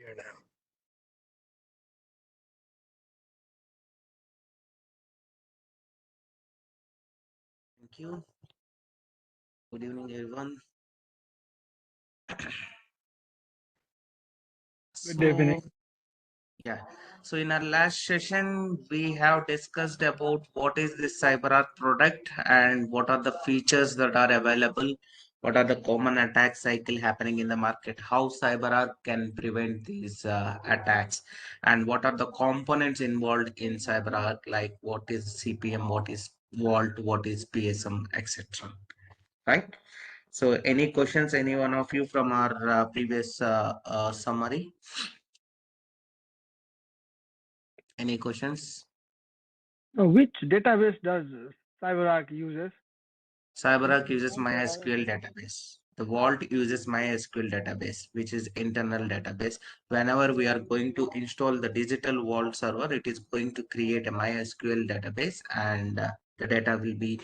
Thank you. Good evening, everyone. Good evening. Yeah. So in our last session, we have discussed about what is this CyberArk product and what are the features that are available, what are the common attack cycle happening in the market, how CyberArk can prevent these attacks, and what are the components involved in CyberArk, like what is CPM, what is Vault, what is PSM, etc. Right? So any questions, any one of you from our previous summary? Any questions? Which database does CyberArk uses? CyberArk uses MySQL database. The Vault uses MySQL database, which is internal database. Whenever we are going to install the digital Vault server, it is going to create a MySQL database, and the data will be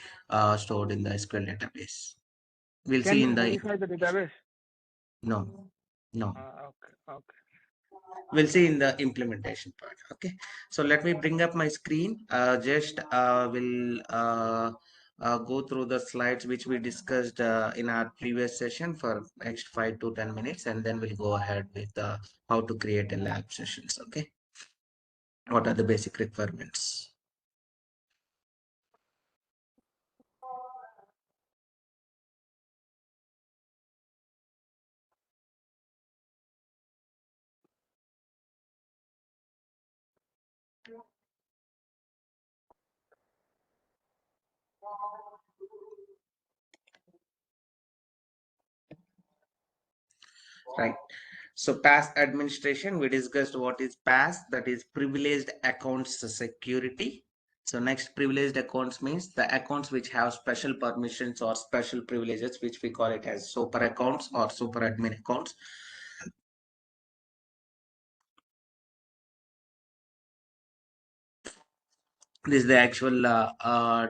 stored in the SQL database. We'll Can see we in the modify the database? no. Okay. We'll see in the implementation part. Okay, so let me bring up my screen. Just will go through the slides which we discussed in our previous session for next 5 to 10 minutes, and then we'll go ahead with how to create a lab sessions. Okay, what are the basic requirements? Right. So PAS administration, we discussed what is PAS, that is privileged accounts security. So next, privileged accounts means the accounts which have special permissions or special privileges, which we call it as super accounts or super admin accounts. This is the actual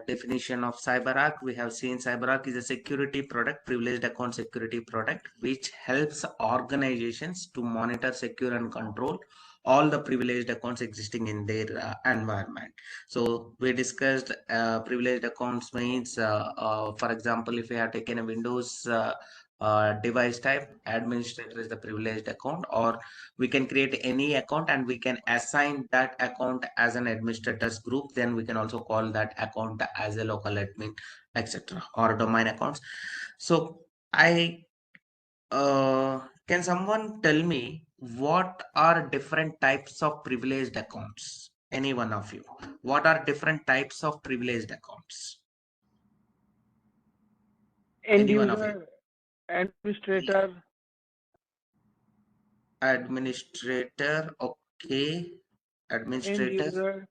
definition of CyberArk. We have seen CyberArk is a security product, privileged account security product, which helps organizations to monitor, secure, and control all the privileged accounts existing in their environment. So we discussed privileged accounts means, for example, if we have taken a Windows device type, administrator is the privileged account, or we can create any account and we can assign that account as an administrators group. Then we can also call that account as a local admin, etc., or domain accounts. So I can someone tell me what are different types of privileged accounts? Any one of you, what are different types of privileged accounts? End Any one of you? user, administrator. Administrator. Okay, End administrator. user,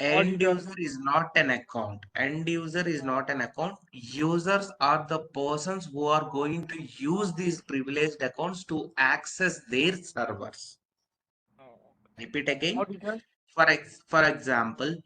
End auditor. user is not an account. End user is not an account. Users are the persons who are going to use these privileged accounts to access their servers. Repeat again. Auditor. For example,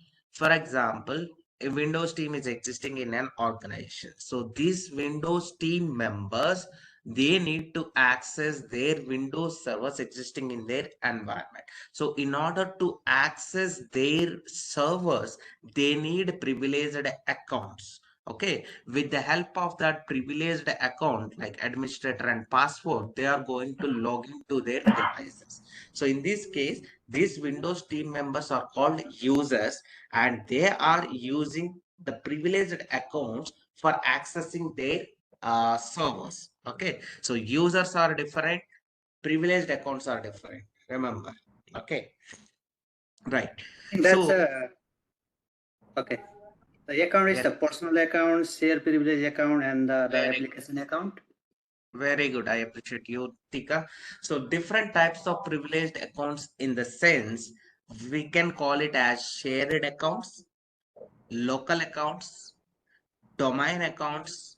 a Windows team is existing in an organization. So these Windows team members, they need to access their Windows servers existing in their environment. So in order to access their servers, they need privileged accounts. Okay, with the help of that privileged account like administrator and password, they are going to log into their devices. So in this case, these Windows team members are called users, and they are using the privileged accounts for accessing their servers. Okay, so users are different, privileged accounts are different. Remember, okay, right? That's So okay. The account is yeah, the personal account, share privilege account, and the very application account. very good. I appreciate you, Tika. So different types of privileged accounts in the sense we can call it as shared accounts, local accounts, domain accounts,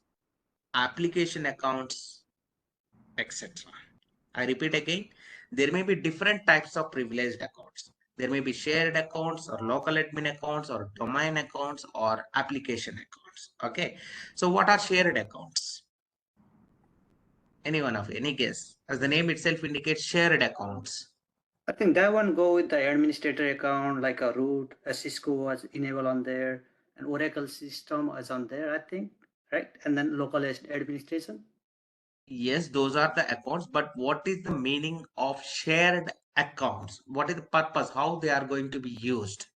application accounts, etc. I repeat again, there may be different types of privileged accounts. There may be shared accounts or local admin accounts or domain accounts or application accounts. Okay, so what are shared accounts? Any one of you, any guess? As the name itself indicates, shared accounts. I think that one go with the administrator account, like a root, a Cisco was enabled on there, an Oracle system was on there, I think, right? And then local administration. Yes, those are the accounts, but what is the meaning of shared accounts? What is the purpose? How they are going to be used?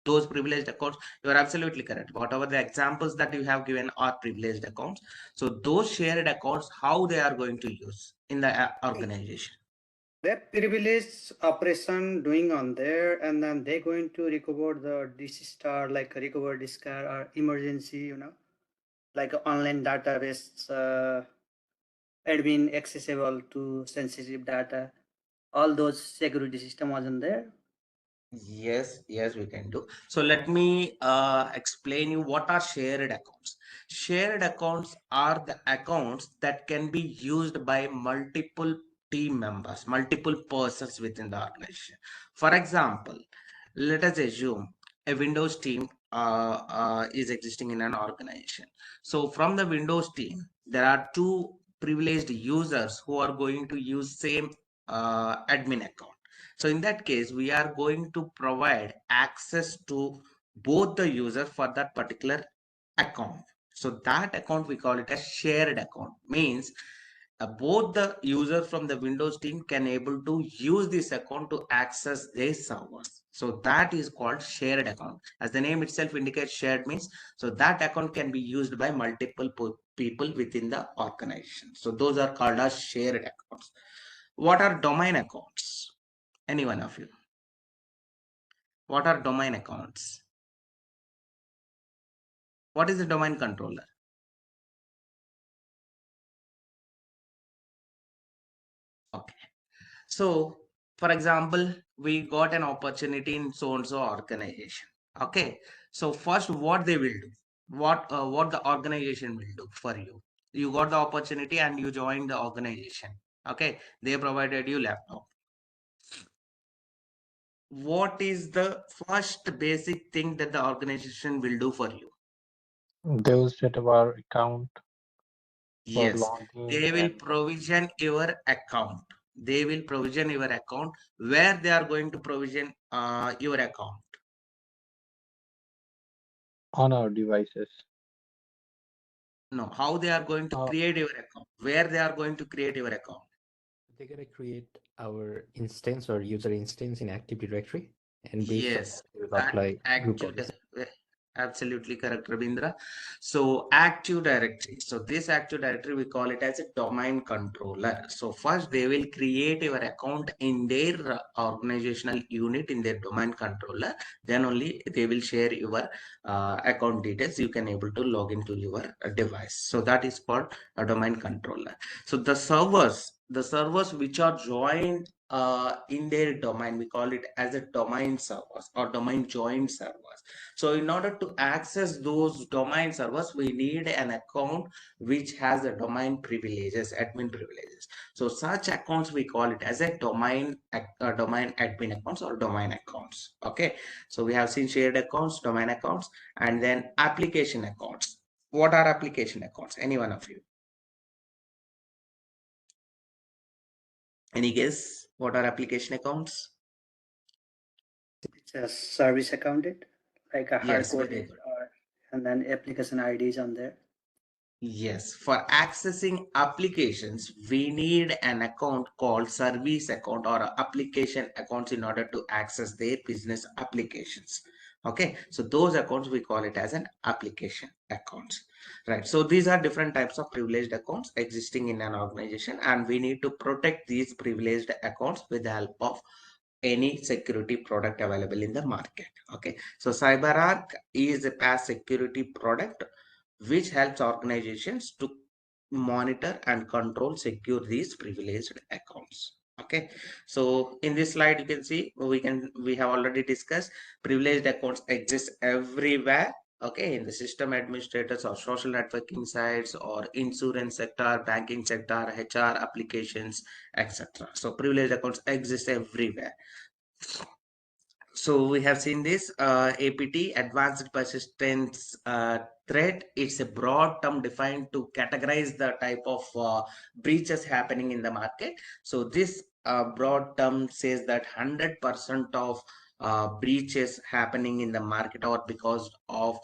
Those privileged accounts, you are absolutely correct. Whatever the examples that you have given are privileged accounts. So those shared accounts, how they are going to use in the organization? That privileged operation doing on there, and then they're going to recover the DC star, like recover disk or emergency, like an online database, admin accessible to sensitive data. All those security system was in there. Yes, we can do. So let me explain you what are shared accounts. Shared accounts are the accounts that can be used by multiple team members, multiple persons within the organization. For example, let us assume a Windows team is existing in an organization. So from the Windows team, there are two privileged users who are going to use same admin account. So in that case, we are going to provide access to both the user for that particular account. So that account, we call it a shared account. Means both the user from the Windows team can able to use this account to access their servers. So that is called shared account. As the name itself indicates, shared means, so that account can be used by multiple people within the organization. So those are called as shared accounts. What are domain accounts? Any one of you? What are domain accounts? What is the domain controller? Okay. So, for example, we got an opportunity in so-and-so organization. Okay. So first, what they will do, what the organization will do for you. You got the opportunity and you joined the organization. Okay. They provided you laptop. What is the first basic thing that the organization will do for you? They will set up our account for Yes, login. they will provision your account. They will provision your account. Where they are going to provision your account? On our devices. No, how they are going to create your account? Where they are going to create your account? They're going to create our instance or user instance in Active Directory, and based on Yes, that, they will that apply group active, policy. absolutely correct, Rabindra. So active directory. So this active directory, we call it as a domain controller. So first they will create your account in their organizational unit, in their domain controller. Then only they will share your account details. You can able to log into your device. So that is called a domain controller. So the servers which are joined in their domain, we call it as a domain servers or domain joined servers. So in order to access those domain servers, we need an account which has a domain privileges, admin privileges. So such accounts, we call it as a domain admin accounts or domain accounts. Okay. So we have seen shared accounts, domain accounts, and then application accounts. What are application accounts? Any one of you? Any guess? What are application accounts? It's a service accounted, like a Yes, hard very coded, good. and then application IDs on there. Yes, for accessing applications, we need an account called service account or application accounts in order to access their business applications. Okay, so those accounts, we call it as an application accounts, right? So these are different types of privileged accounts existing in an organization, and we need to protect these privileged accounts with the help of any security product available in the market. Okay, so CyberArk is a past security product which helps organizations to monitor and control secure these privileged accounts. Okay, so in this slide you can see we have already discussed privileged accounts exist everywhere. Okay, in the system administrators or social networking sites or insurance sector, banking sector, HR applications, etc. So privileged accounts exist everywhere. So we have seen this APT, advanced persistence threat, it's a broad term defined to categorize the type of breaches happening in the market. So this broad term says that 100% of breaches happening in the market or because of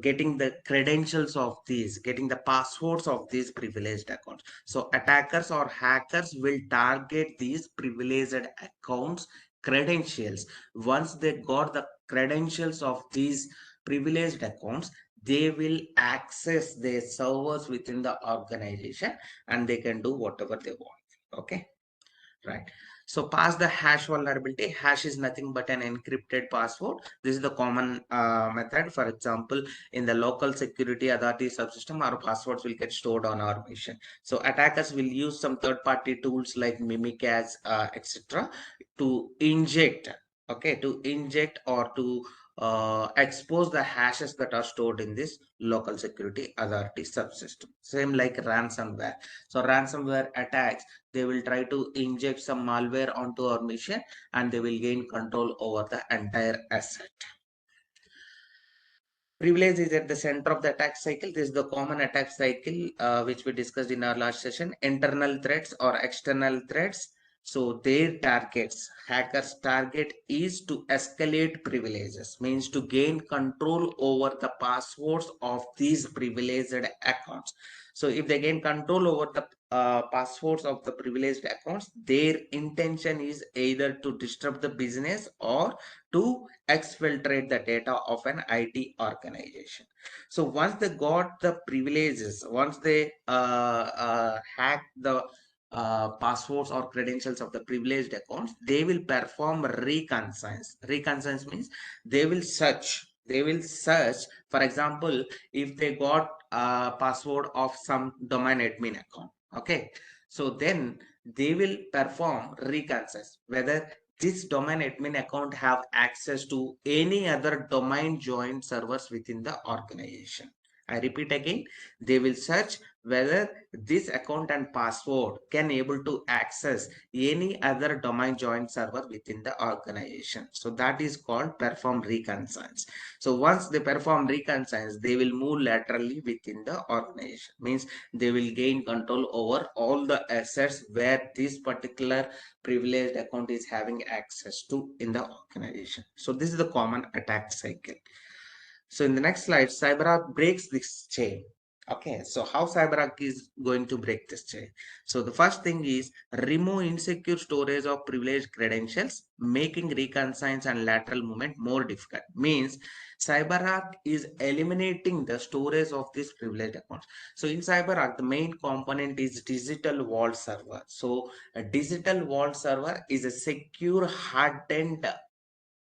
getting the credentials of these, getting the passwords of these privileged accounts. So attackers or hackers will target these privileged accounts credentials. Once they got the credentials of these privileged accounts, they will access their servers within the organization and they can do whatever they want. Okay, right. So pass the hash vulnerability. Hash is nothing but an encrypted password. This is the common method. For example, in the local security authority subsystem, our passwords will get stored on our machine. So attackers will use some third-party tools like Mimikatz, etc., to inject, okay, to inject or to expose the hashes that are stored in this local security authority subsystem. Same like ransomware. So ransomware attacks, they will try to inject some malware onto our machine and they will gain control over the entire asset. Privilege is at the center of the attack cycle. This is the common attack cycle which we discussed in our last session. Internal threats or external threats. So their targets, hackers' target is to escalate privileges, means to gain control over the passwords of these privileged accounts. So if they gain control over the passwords of the privileged accounts, their intention is either to disrupt the business or to exfiltrate the data of an IT organization. So once they got the privileges, once they hack the passwords or credentials of the privileged accounts, they will perform reconnaissance. Reconnaissance means they will search. They will search, for example, if they got a password of some domain admin account. Okay, so then they will perform reconnaissance whether this domain admin account have access to any other domain joined servers within the organization. I repeat again, they will search whether this account and password can able to access any other domain joined server within the organization. So that is called perform reconnaissance. So once they perform reconnaissance, they will move laterally within the organization. Means they will gain control over all the assets where this particular privileged account is having access to in the organization. So this is the common attack cycle. So in the next slide, CyberArk breaks this chain. Okay, so how CyberArk is going to break this chain? So the first thing is remove insecure storage of privileged credentials, making reconnaissance and lateral movement more difficult. Means CyberArk is eliminating the storage of these privileged accounts. So in CyberArk, the main component is digital vault server. So a digital vault server is a secure hardened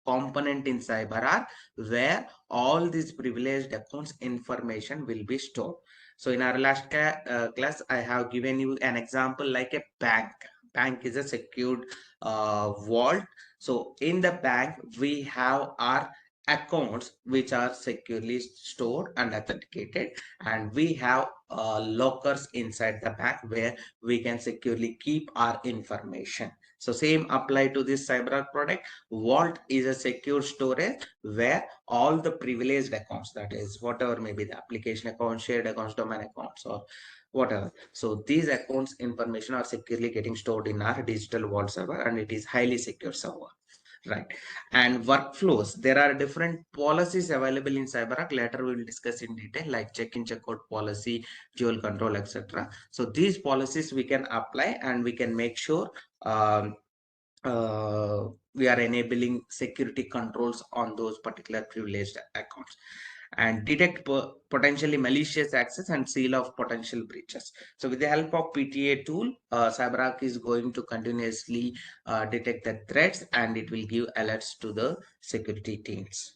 component in CyberArk where all these privileged accounts information will be stored. So in our last class, I have given you an example like a bank. Bank is a secured vault. So in the bank, we have our accounts which are securely stored and authenticated, and we have lockers inside the bank where we can securely keep our information. So same apply to this CyberArk product. Vault is a secure storage where all the privileged accounts, that is whatever may be the application accounts, shared accounts, domain accounts, or whatever. So these accounts information are securely getting stored in our digital vault server, and it is highly secure server. Right. And workflows, there are different policies available in CyberArk. Later we will discuss in detail, like check-in, check-out policy, dual control, etc. So these policies we can apply and we can make sure we are enabling security controls on those particular privileged accounts, and detect potentially malicious access and seal of potential breaches. So with the help of PTA tool, CyberArk is going to continuously detect the threats and it will give alerts to the security teams.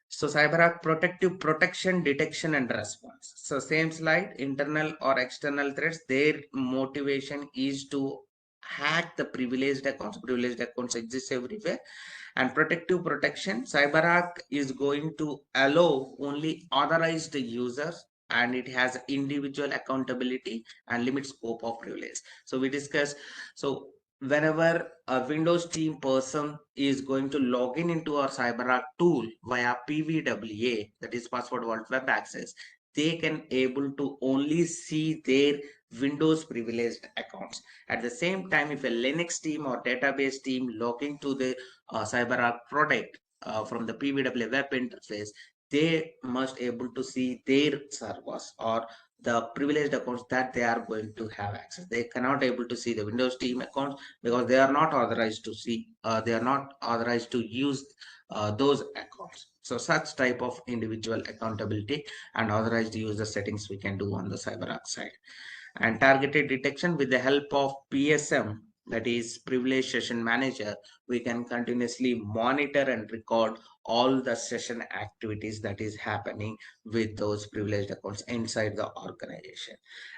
So CyberArk protective protection, detection and response. So same slide, internal or external threats, their motivation is to hack the privileged accounts. Privileged accounts exist everywhere. And protective protection, CyberArk is going to allow only authorized users, and it has individual accountability and limit scope of privilege. So we discussed, so whenever a Windows team person is going to log in into our CyberArk tool via PVWA, that is password vault web access, they can able to only see their Windows privileged accounts. At the same time, if a Linux team or database team log into the CyberArk product from the PVWA web interface, they must able to see their servers or the privileged accounts that they are going to have access. They cannot able to see the Windows team accounts because they are not authorized to see, they are not authorized to use those accounts. So such type of individual accountability and authorized user settings we can do on the CyberArk side. And targeted detection with the help of PSM, that is Privilege Session Manager, we can continuously monitor and record all the session activities that is happening with those privileged accounts inside the organization.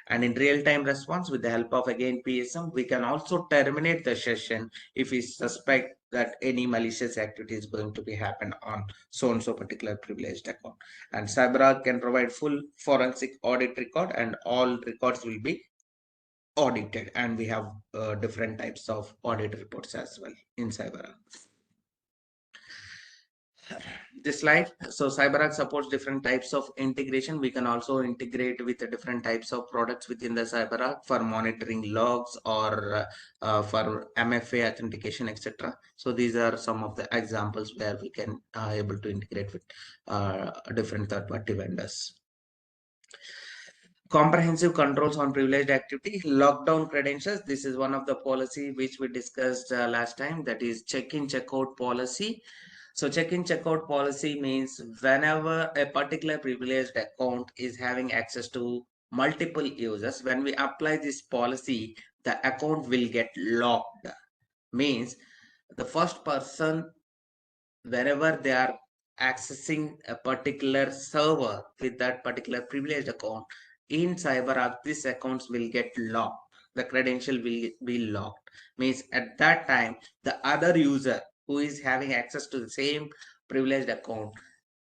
And in real-time response with the help of again PSM, we can also terminate the session if we suspect that any malicious activity is going to be happen on so and so particular privileged account. And CyberArk can provide full forensic audit record, and all records will be audited, and we have different types of audit reports as well in CyberArk. This slide, so CyberArk supports different types of integration. We can also integrate with the different types of products within the CyberArk for monitoring logs or for MFA authentication, etc. So these are some of the examples where we can able to integrate with different third-party vendors. Comprehensive controls on privileged activity, lockdown credentials. This is one of the policy which we discussed last time, that is check-in check-out policy. So check-in check-out policy means whenever a particular privileged account is having access to multiple users, when we apply this policy, the account will get locked. Means the first person, whenever they are accessing a particular server with that particular privileged account in CyberArk, these accounts will get locked. The credential will be locked. Means at that time, the other user who is having access to the same privileged account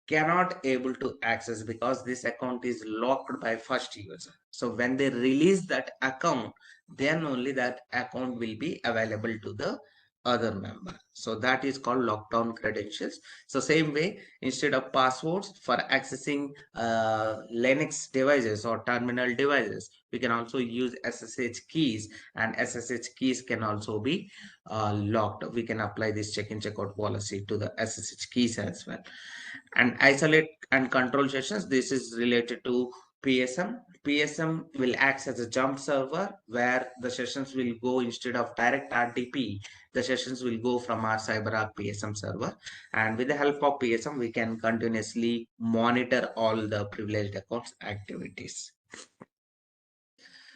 cannot able to access because this account is locked by first user. So when they release that account, then only that account will be available to the other member. So that is called lockdown credentials. So same way, instead of passwords for accessing Linux devices or terminal devices, we can also use SSH keys, and SSH keys can also be locked. We can apply this check-in check-out policy to the SSH keys as well. And isolate and control sessions, this is related to PSM. PSM will act as a jump server where the sessions will go, instead of direct RDP, the sessions will go from our CyberArk PSM server. And with the help of PSM, we can continuously monitor all the privileged accounts activities.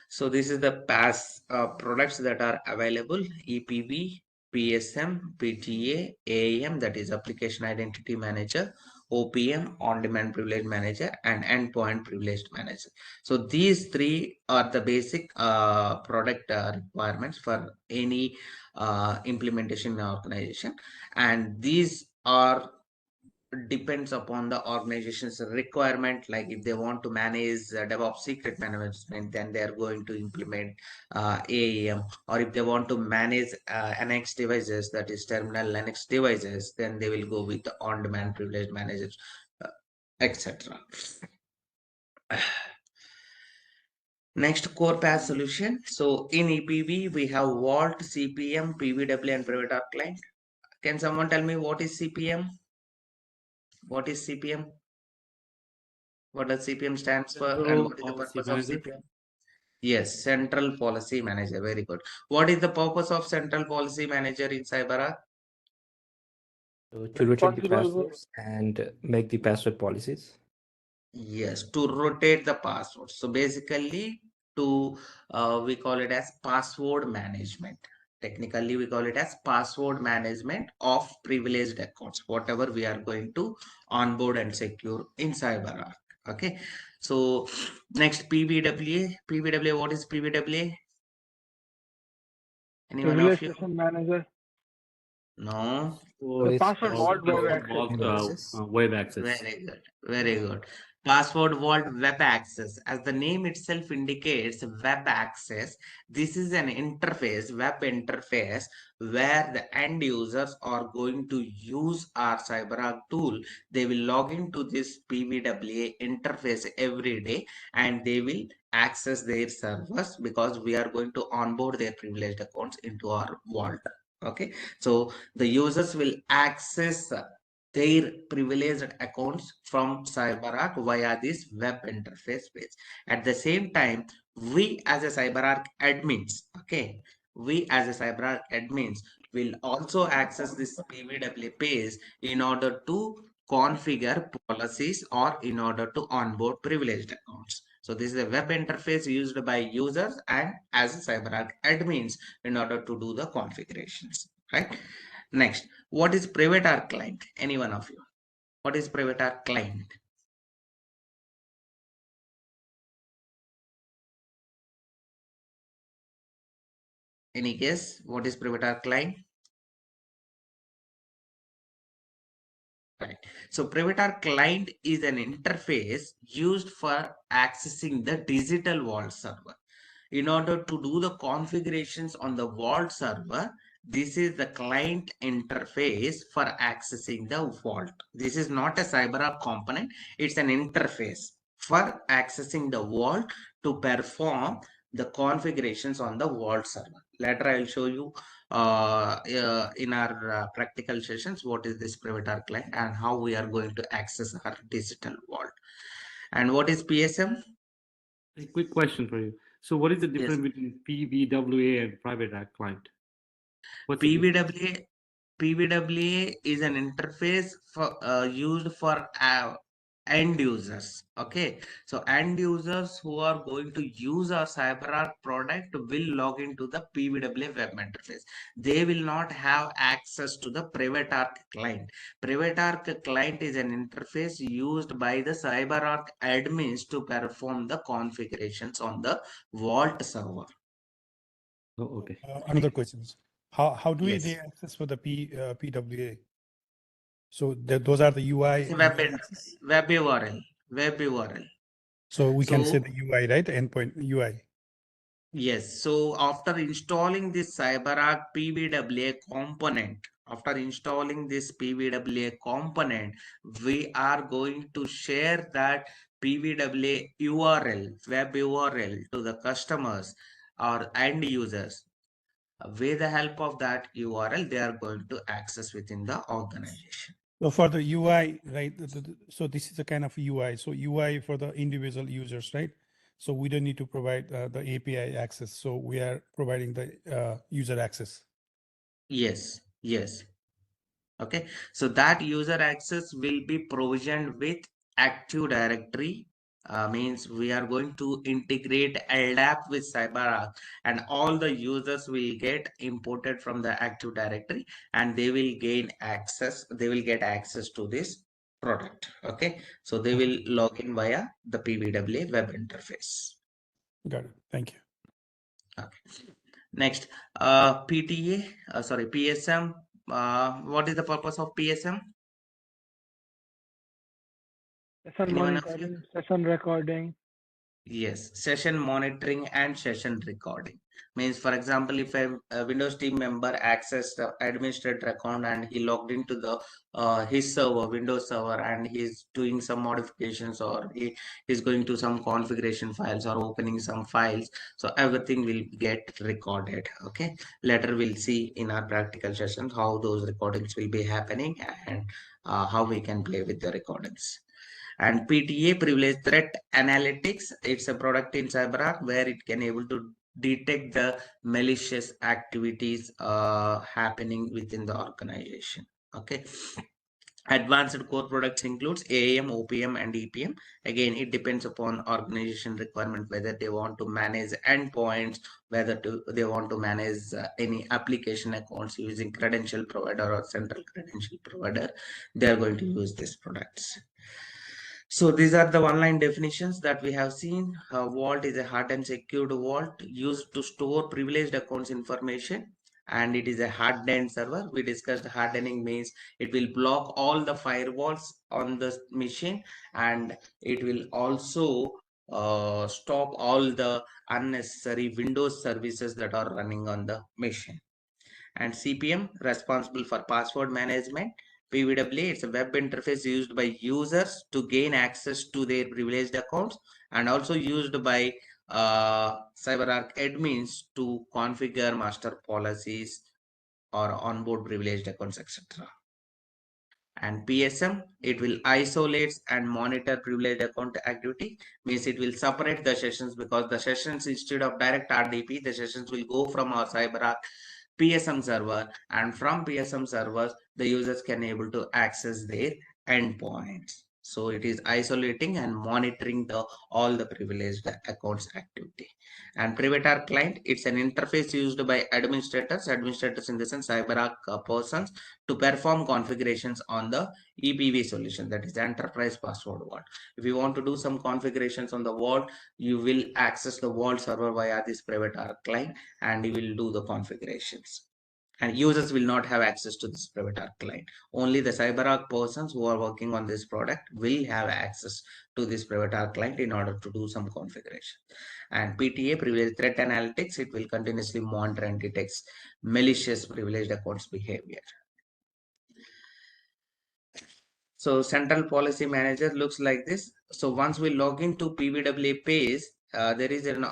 So this is the PaaS products that are available: EPV, PSM, PTA, AAM, that is Application Identity Manager, OPM, On-Demand Privilege Manager, and Endpoint Privileged Manager. So these three are the basic product requirements for any implementation in organization, and these are depends upon the organization's requirement. Like if they want to manage DevOps secret management, then they are going to implement AAM, or if they want to manage NX devices, that is terminal Linux devices, then they will go with the on-demand privilege managers, etc. Next, core PaaS solution. So in EPV, we have Vault, CPM, PVWA, and Private Arc Client. Can someone tell me what is CPM? What is CPM? What does CPM stands for, and what is the purpose of CPM? Yes, Central Policy Manager. Very good. What is the purpose of Central Policy Manager in CyberArk? To rotate the passwords and make the password policies. Yes, to rotate the passwords. So basically, to we call it as password management. Technically, we call it as password management of privileged accounts, whatever we are going to onboard and secure in CyberArk. Okay, so next, PVWA. PVWA, what is PVWA? Anyone of Privilege you? Session Manager. No. The password vault web access. Web access. Very good. Very good. Password vault web access. As the name itself indicates, web access. This is an interface, web interface, where the end users are going to use our CyberArk tool. They will log into this PVWA interface every day and they will access their servers because we are going to onboard their privileged accounts into our vault. Okay, so the users will access their privileged accounts from CyberArk via this web interface page. At the same time, we as a CyberArk admins, okay, we as a CyberArk admins will also access this PVWA page in order to configure policies or in order to onboard privileged accounts. So this is a web interface used by users and as a CyberArk admins in order to do the configurations, right? Next, what is PrivateArk client? Any one of you? What is PrivateArk client? Any guess? What is PrivateArk client? Right. So PrivateArk client is an interface used for accessing the digital vault server. In order to do the configurations on the vault server, this is the client interface for accessing the vault. This is not a CyberArk component. It's an interface for accessing the vault to perform the configurations on the vault server. Later, I will show you in our practical sessions what is this PrivateArk client and how we are going to access our digital vault. And what is PSM? A quick question for you. So what is the difference Yes. between PVWA and PrivateArk client? What's the difference? PVWA is an interface for used for end users. Okay, so end users who are going to use our CyberArk product will log into the PVWA web interface. They will not have access to the PrivateArk client. PrivateArk client is an interface used by the CyberArk admins to perform the configurations on the vault server. Oh, okay. Another question is, how do Yes. they access for the PWA? So those are the UI. Web URL. So we can So- say the UI, right? Endpoint UI. Yes. So after installing this CyberArk PVWA component, we are going to share that PVWA URL, web URL to the customers or end users. With the help of that URL, they are going to access within the organization. So for the UI, right? So this is a kind of UI. So UI for the individual users, right? So we don't need to provide the API access. So we are providing the user access. Yes. Okay, so that user access will be provisioned with Active Directory. Means we are going to integrate LDAP with CyberArk, and all the users will get imported from the Active Directory, and they will gain access. They will get access to this product. Okay, so they will log in via the PVWA web interface. Got it. Thank you. Okay. Next, PSM. What is the purpose of PSM? Session Anyone else? monitoring, session recording. Yes, session monitoring and session recording. Means, for example, if a Windows team member accessed the administrator account and he logged into the his server, Windows server, and he's doing some modifications or he's going to some configuration files or opening some files, so everything will get recorded. Okay, later we'll see in our practical sessions how those recordings will be happening and how we can play with the recordings. And PTA, privilege threat analytics, it's a product in CyberArk where it can able to detect the malicious activities happening within the organization. Okay, advanced core products includes IAM, OPM, and EPM. Again, it depends upon organization requirement whether they want to manage endpoints, whether they want to manage any application accounts using credential provider or central credential provider. They are going to use these products. So these are the one-line definitions that we have seen. Vault is a hard and secured vault used to store privileged accounts information. and it is a hardened server. We discussed hardening means it will block all the firewalls on the machine, and it will also stop all the unnecessary Windows services that are running on the machine. And CPM, responsible for password management. PVWA, it's a web interface used by users to gain access to their privileged accounts, and also used by CyberArk admins to configure master policies or onboard privileged accounts, etc. And PSM, it will isolate and monitor privileged account activity, means it will separate the sessions, because the sessions, instead of direct RDP, the sessions will go from our CyberArk PSM server, and from PSM servers the users can able to access their endpoints. So it is isolating and monitoring the all the privileged accounts activity. And PrivateArk client, it's an interface used by administrators in the sense CyberArk persons, to perform configurations on the EPV solution, that is enterprise password vault. If you want to do some configurations on the vault, you will access the vault server via this PrivateArk client, and you will do the configurations. And users will not have access to this PrivateArk client. Only the CyberArk persons who are working on this product will have access to this PrivateArk client in order to do some configuration. And PTA, privileged threat analytics, it will continuously monitor and detects malicious privileged accounts behavior. So central policy manager looks like this. So once we log into PVWA page, there is an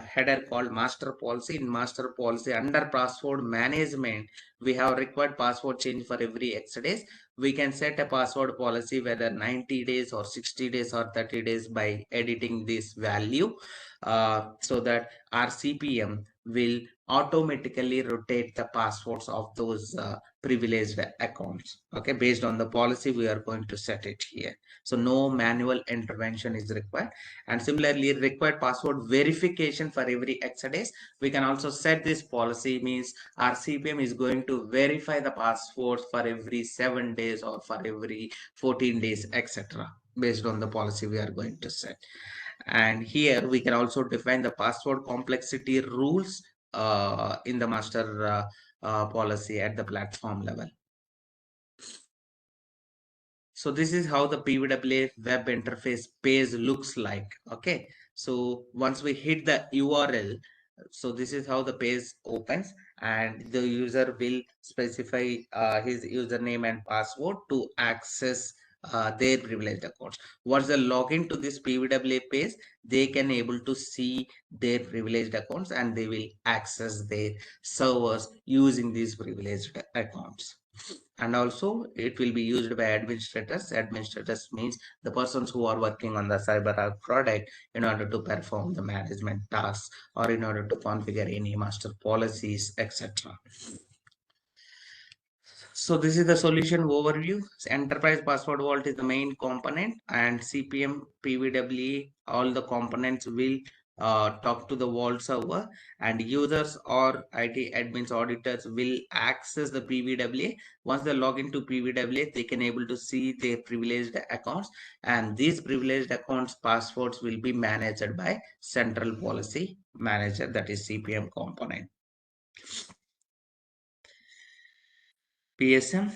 header called master policy. In master policy, under password management, we have required password change for every X days. We can set a password policy whether 90 days or 60 days or 30 days by editing this value, so that our CPM will automatically rotate the passwords of those privileged accounts, okay, based on the policy we are going to set it here. So no manual intervention is required. And similarly, required password verification for every X days, we can also set this policy, means our CPM is going to verify the passwords for every 7 days or for every 14 days, etc., based on the policy we are going to set. And here we can also define the password complexity rules in the master policy at the platform level. So this is how the PVWA web interface page looks like. Okay, so once we hit the URL, so this is how the page opens, and the user will specify his username and password to access their privileged accounts. Once they log into this PVWA page, they can able to see their privileged accounts, and they will access their servers using these privileged accounts. And also it will be used by administrators. Administrators means the persons who are working on the CyberArk product in order to perform the management tasks or in order to configure any master policies, etc. So this is the solution overview. Enterprise password vault is the main component, and CPM, PVWA, all the components will talk to the vault server, and users or IT admins, auditors will access the PVWA. Once they log into PVWA, they can able to see their privileged accounts, and these privileged accounts passwords will be managed by central policy manager, that is CPM component. PSM.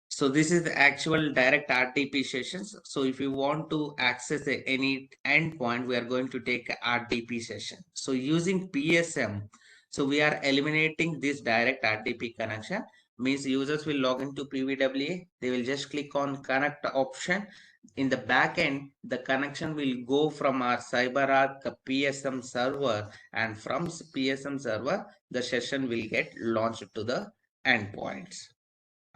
So this is the actual direct RDP sessions. So if you want to access any endpoint, we are going to take a RDP session. So using PSM, so we are eliminating this direct RDP connection. Means users will log into PVWA. They will just click on connect option. In the back end, the connection will go from our CyberArk PSM server, and from PSM server, the session will get launched to the endpoints.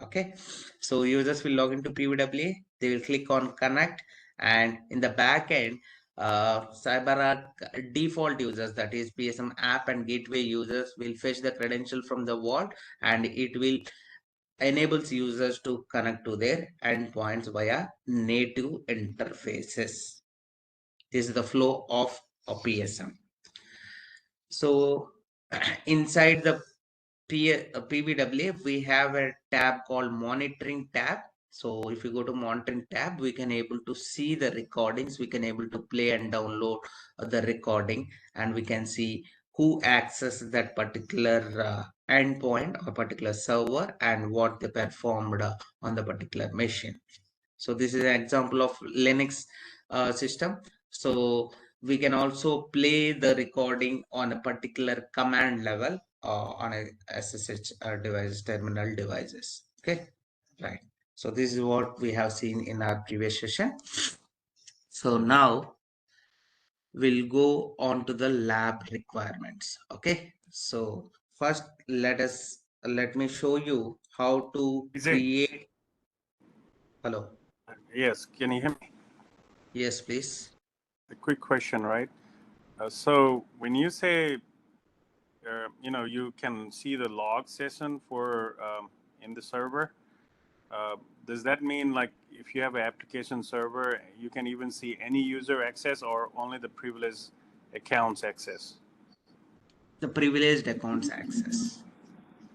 Okay, so users will log into PVWA, they will click on connect, and in the back end, CyberArk default users, that is PSM app and gateway users, will fetch the credential from the vault, and it will enables users to connect to their endpoints via native interfaces. This is the flow of a PSM. So inside the PVWA, we have a tab called monitoring tab. So if you go to monitoring tab, we can able to see the recordings. We can able to play and download the recording, and we can see who access that particular endpoint or particular server and what they performed on the particular machine. So this is an example of Linux system. So we can also play the recording on a particular command level on a SSH device, terminal devices. Okay, right. So this is what we have seen in our previous session. So now we'll go on to the lab requirements. Okay, so first let me show you how to create. Hello. Yes, can you hear me? Yes, please. A quick question, right? So when you say, you can see the log session for in the server, does that mean like if you have an application server, you can even see any user access or only the privileged accounts access? The privileged accounts access.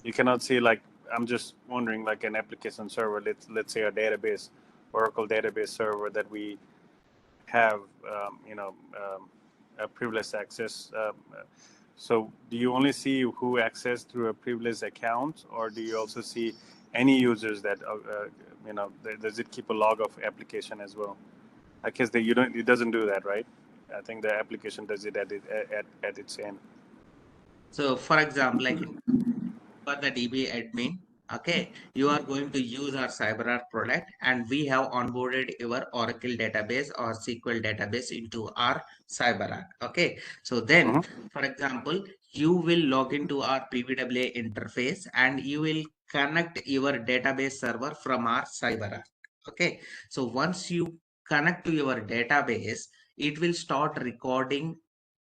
You cannot see, like, I'm just wondering, like an application server, let's say a database, Oracle database server that we have, a privileged access. So do you only see who access through a privileged account, or do you also see any users that, does it keep a log of application as well? I guess that it doesn't do that, right? I think the application does it at its end. So for example, like for the DB admin, okay, you are going to use our CyberArk product and we have onboarded your Oracle database or SQL database into our CyberArk. Okay, so then for example, you will log into our PVWA interface and you will connect your database server from our CyberArk. Okay, so once you connect to your database, it will start recording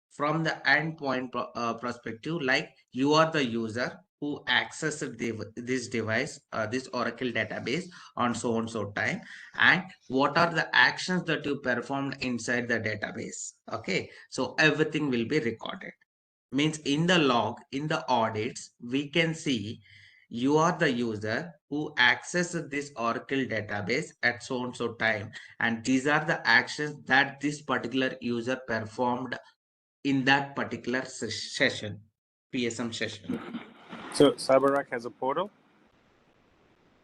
from the endpoint perspective, like you are the user who accessed this device, this Oracle database on so and so time, and what are the actions that you performed inside the database. Okay, so everything will be recorded. Means in the log, in the audits, we can see you are the user who accessed this Oracle database at so and so time, and these are the actions that this particular user performed in that particular session, PSM session. So CyberArk has a portal?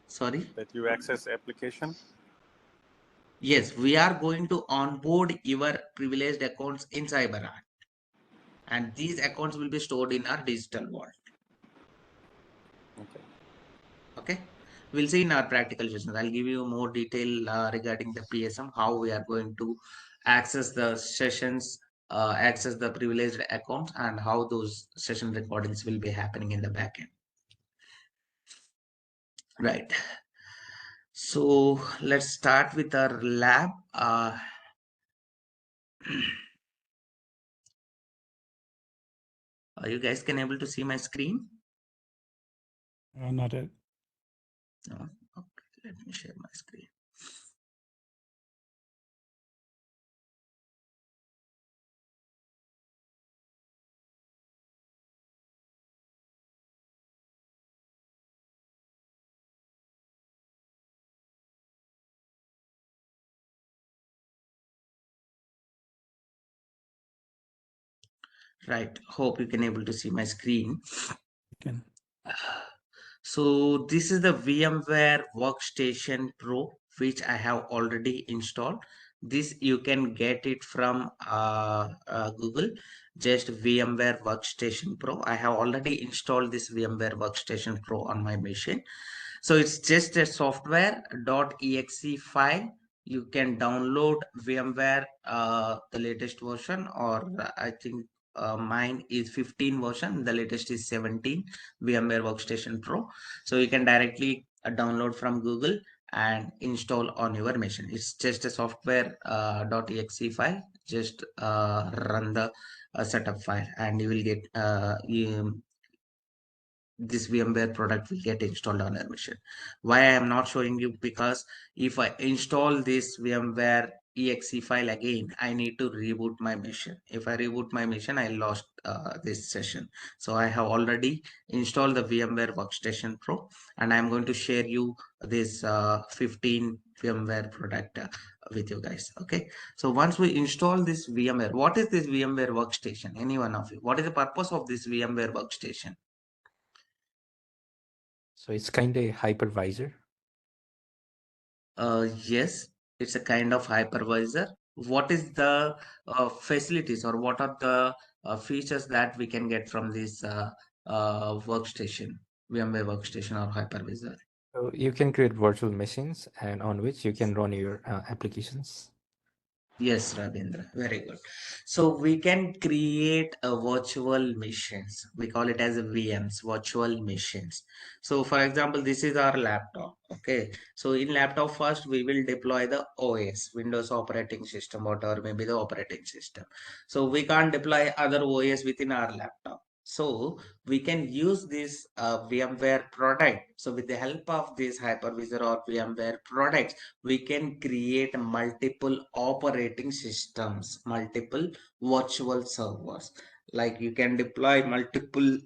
Sorry? That you access application? Yes, we are going to onboard your privileged accounts in CyberArk. And these accounts will be stored in our digital vault. Okay. We'll see in our practical sessions. I'll give you more detail regarding the PSM, how we are going to access the sessions, access the privileged accounts, and how those session recordings will be happening in the backend. Right. So let's start with our lab. You guys can able to see my screen? Not yet. No. Okay, let me share my screen. Right. Hope you can able to see my screen. Can. So this is the VMware Workstation Pro, which I have already installed. This you can get it from Google, just VMware Workstation Pro. I have already installed this VMware Workstation Pro on my machine. So it's just a software.exe file. You can download VMware, the latest version, or I think mine is 15 version. The latest is 17, VMware Workstation Pro. So you can directly download from Google and install on your machine. It's just a software.exe file. Just run the setup file and you will get this VMware product will get installed on our machine. Why I am not showing you? Because if I install this VMware exe file again, I need to reboot my machine. If I reboot my machine, I lost this session. So I have already installed the VMware Workstation Pro, and I'm going to share you this 15 VMware product with you guys. Okay. So once we install this VMware, what is this VMware Workstation? Any one of you? What is the purpose of this VMware Workstation? So it's kind of a hypervisor. Yes, it's a kind of hypervisor. What is the facilities, or what are the features that we can get from this workstation, VMware Workstation or hypervisor? So you can create virtual machines and on which you can run your applications. Yes, Ravindra, very good. So we can create a virtual machines. We call it as a VMs, virtual machines. So for example, this is our laptop. Okay. So in laptop first, we will deploy the OS, Windows operating system, whatever maybe the operating system. So we can't deploy other OS within our laptop. So we can use this VMware product. So with the help of this hypervisor or VMware products, we can create multiple operating systems, multiple virtual servers. Like you can deploy multiple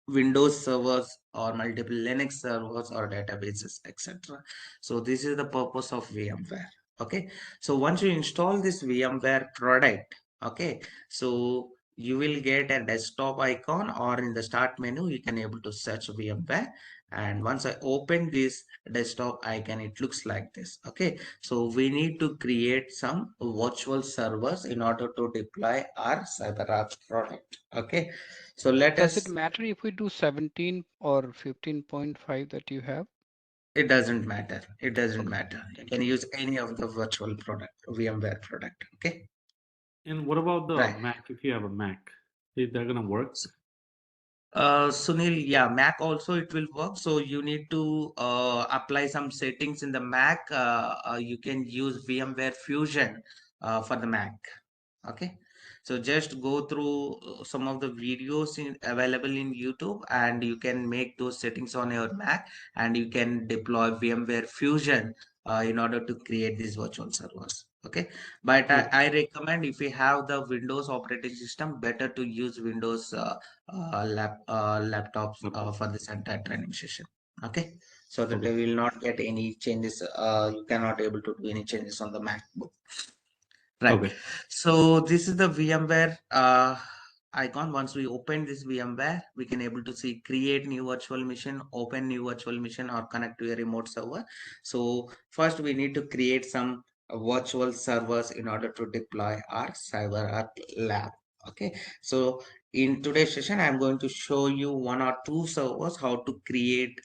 Windows servers or multiple Linux servers or databases, etc. So this is the purpose of VMware. Okay. So once you install this VMware product, okay, so you will get a desktop icon, or in the start menu, you can able to search VMware. And once I open this desktop icon, it looks like this. Okay. So we need to create some virtual servers in order to deploy our CyberArk product. Okay. So let Does us. it matter if we do 17 or 15.5 that you have? It doesn't matter. It doesn't Okay, matter. You thank can you. use any of the virtual product, VMware product. Okay. And what about the Right. Mac? If you have a Mac, is that gonna work? Sunil, yeah, Mac also it will work. So you need to apply some settings in the Mac. You can use VMware Fusion for the Mac. Okay. So just go through some of the videos available in YouTube, and you can make those settings on your Mac, and you can deploy VMware Fusion in order to create these virtual servers. Okay. But Okay. I recommend, if you have the Windows operating system, better to use Windows laptops for this entire training session. Okay. So that Okay. they will not get any changes. You cannot able to do any changes on the MacBook. Right. Okay. So this is the VMware icon. Once we open this VMware, we can able to see create new virtual machine, open new virtual machine, or connect to a remote server. So first we need to create some virtual servers in order to deploy our CyberArk lab. Okay. So in today's session, I'm going to show you one or two servers, how to create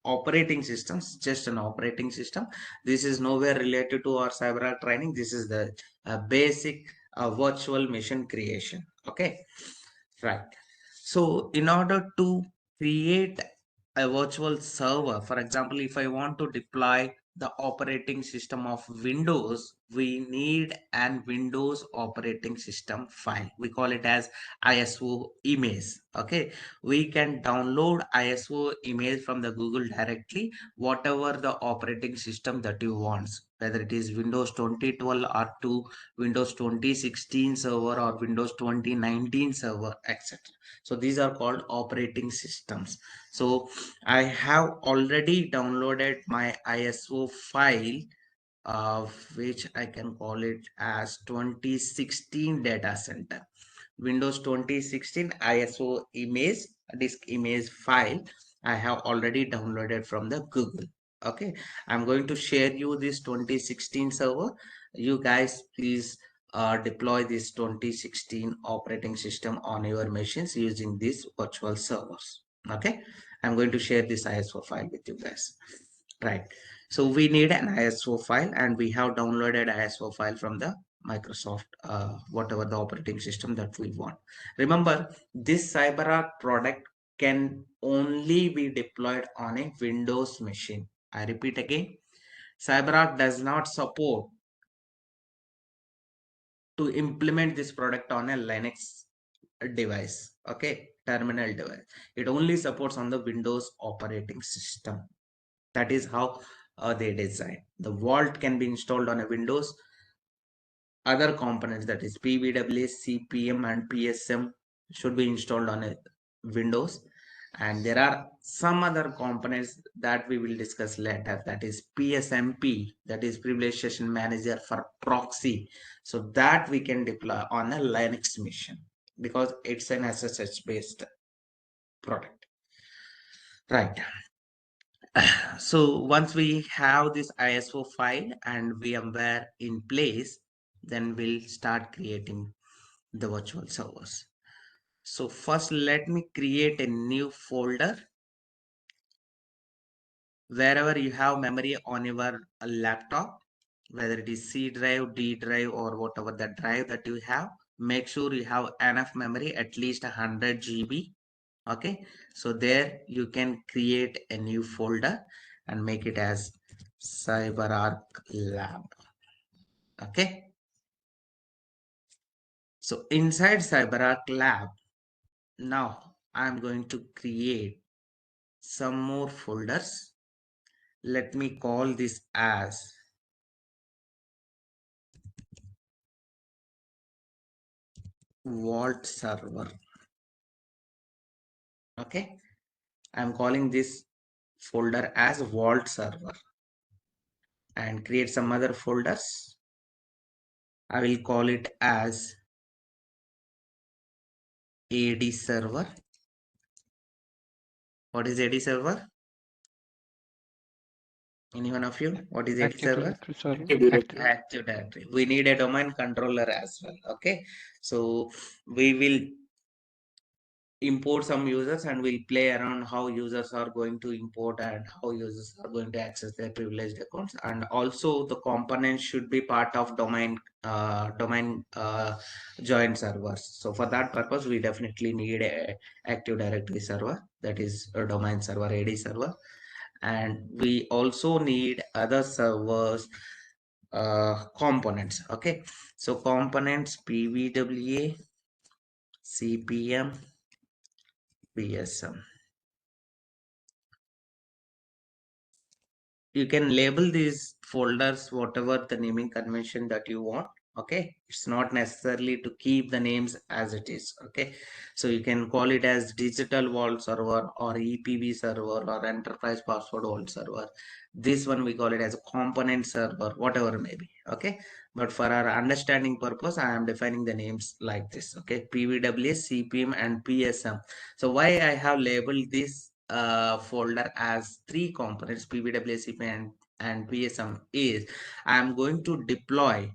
operating systems, just an operating system. This is nowhere related to our CyberArk training. This is the basic virtual machine creation. Okay. Right. So in order to create a virtual server, for example, if I want to deploy the operating system of Windows, we need an Windows operating system file. We call it as ISO image. Okay. We can download ISO image from the Google directly, whatever the operating system that you want, whether it is Windows 2012 or to Windows 2016 server or Windows 2019 server, etc. So these are called operating systems. So I have already downloaded my ISO file, which I can call it as 2016 data center. Windows 2016 ISO image, disk image file, I have already downloaded from the Google. Okay, I'm going to share you this 2016 server. You guys please deploy this 2016 operating system on your machines using these virtual servers. Okay, I'm going to share this ISO file with you guys. Right. So we need an ISO file, and we have downloaded ISO file from the Microsoft, whatever the operating system that we want. Remember, this CyberArk product can only be deployed on a Windows machine. I repeat again, CyberArk does not support to implement this product on a Linux device. Okay, terminal device. It only supports on the Windows operating system. That is how they design. The Vault can be installed on a Windows, other components, that is PVWA, CPM and PSM should be installed on a Windows. And there are some other components that we will discuss later, that is PSMP, that is Privileged Session Manager for proxy. So that we can deploy on a Linux machine because it's an SSH based product, right? So once we have this ISO file and VMware in place, then we'll start creating the virtual servers. So first let me create a new folder. Wherever you have memory on your laptop, whether it is C drive, D drive, or whatever the drive that you have, make sure you have enough memory, at least 100 GB. Okay, so there you can create a new folder and make it as CyberArk lab. Okay, so inside CyberArk lab, now I'm going to create some more folders. Let me call this as Vault Server. Okay, I'm calling this folder as Vault Server and create some other folders. I will call it as AD Server. What is AD Server? Anyone of you? What is AD Active Server? Directory server. Active Directory. We need a domain controller as well. Okay, so we will import some users and we'll play around how users are going to import and how users are going to access their privileged accounts. And also the components should be part of domain joint servers. So for that purpose, we definitely need a Active Directory server, that is a domain server, AD server. And we also need other servers components. Okay, so components PVWA, CPM, PSM. You can label these folders whatever the naming convention that you want. Okay, it's not necessarily to keep the names as it is. Okay, so you can call it as digital vault server or EPV server or enterprise password vault server. This one we call it as a component server, whatever it may be. Okay, but for our understanding purpose, I am defining the names like this. Okay, PVWA, CPM and PSM. So why I have labeled this folder as 3 components, PVWA, CPM and PSM, is I'm going to deploy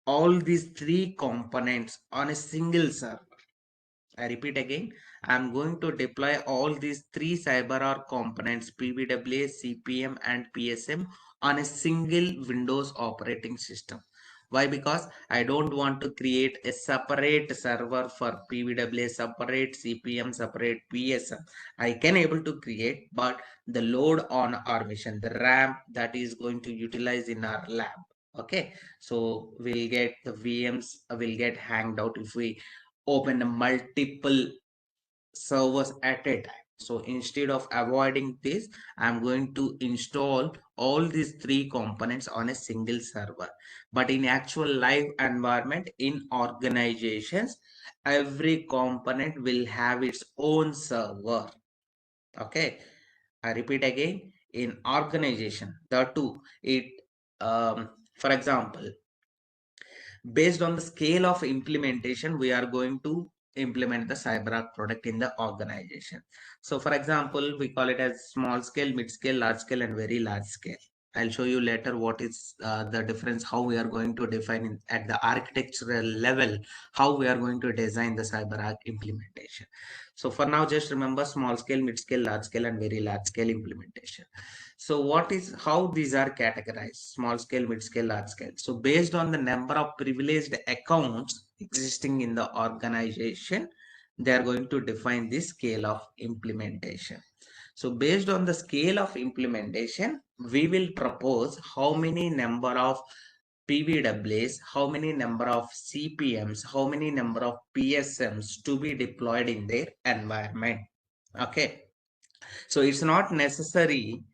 all these 3 components on a single server. I repeat again, I'm going to deploy all these 3 CyberArk components, PVWA, CPM and PSM, on a single Windows operating system. Why? Because I don't want to create a separate server for PVWA, separate CPM, separate PSM. I can able to create, but the load on our machine, the RAM that is going to utilize in our lab. Okay, so we'll get the VMs will get hanged out if we open multiple servers at a time. So instead of avoiding this, I'm going to install all these 3 components on a single server. But in actual live environment in organizations, every component will have its own server. Okay, I repeat again, in organization, the two, for example, based on the scale of implementation, we are going to implement the CyberArk product in the organization. So for example, we call it as small scale, mid scale, large scale and very large scale. I'll show you later what is the difference, how we are going to define at the architectural level, how we are going to design the CyberArk implementation. So for now, just remember small scale, mid scale, large scale and very large scale implementation. So how these are categorized: small scale, mid scale, large scale. So based on the number of privileged accounts existing in the organization, they are going to define the scale of implementation. So based on the scale of implementation, we will propose how many number of PVWAs, how many number of CPMs, how many number of PSMs to be deployed in their environment. Okay, so it's not necessary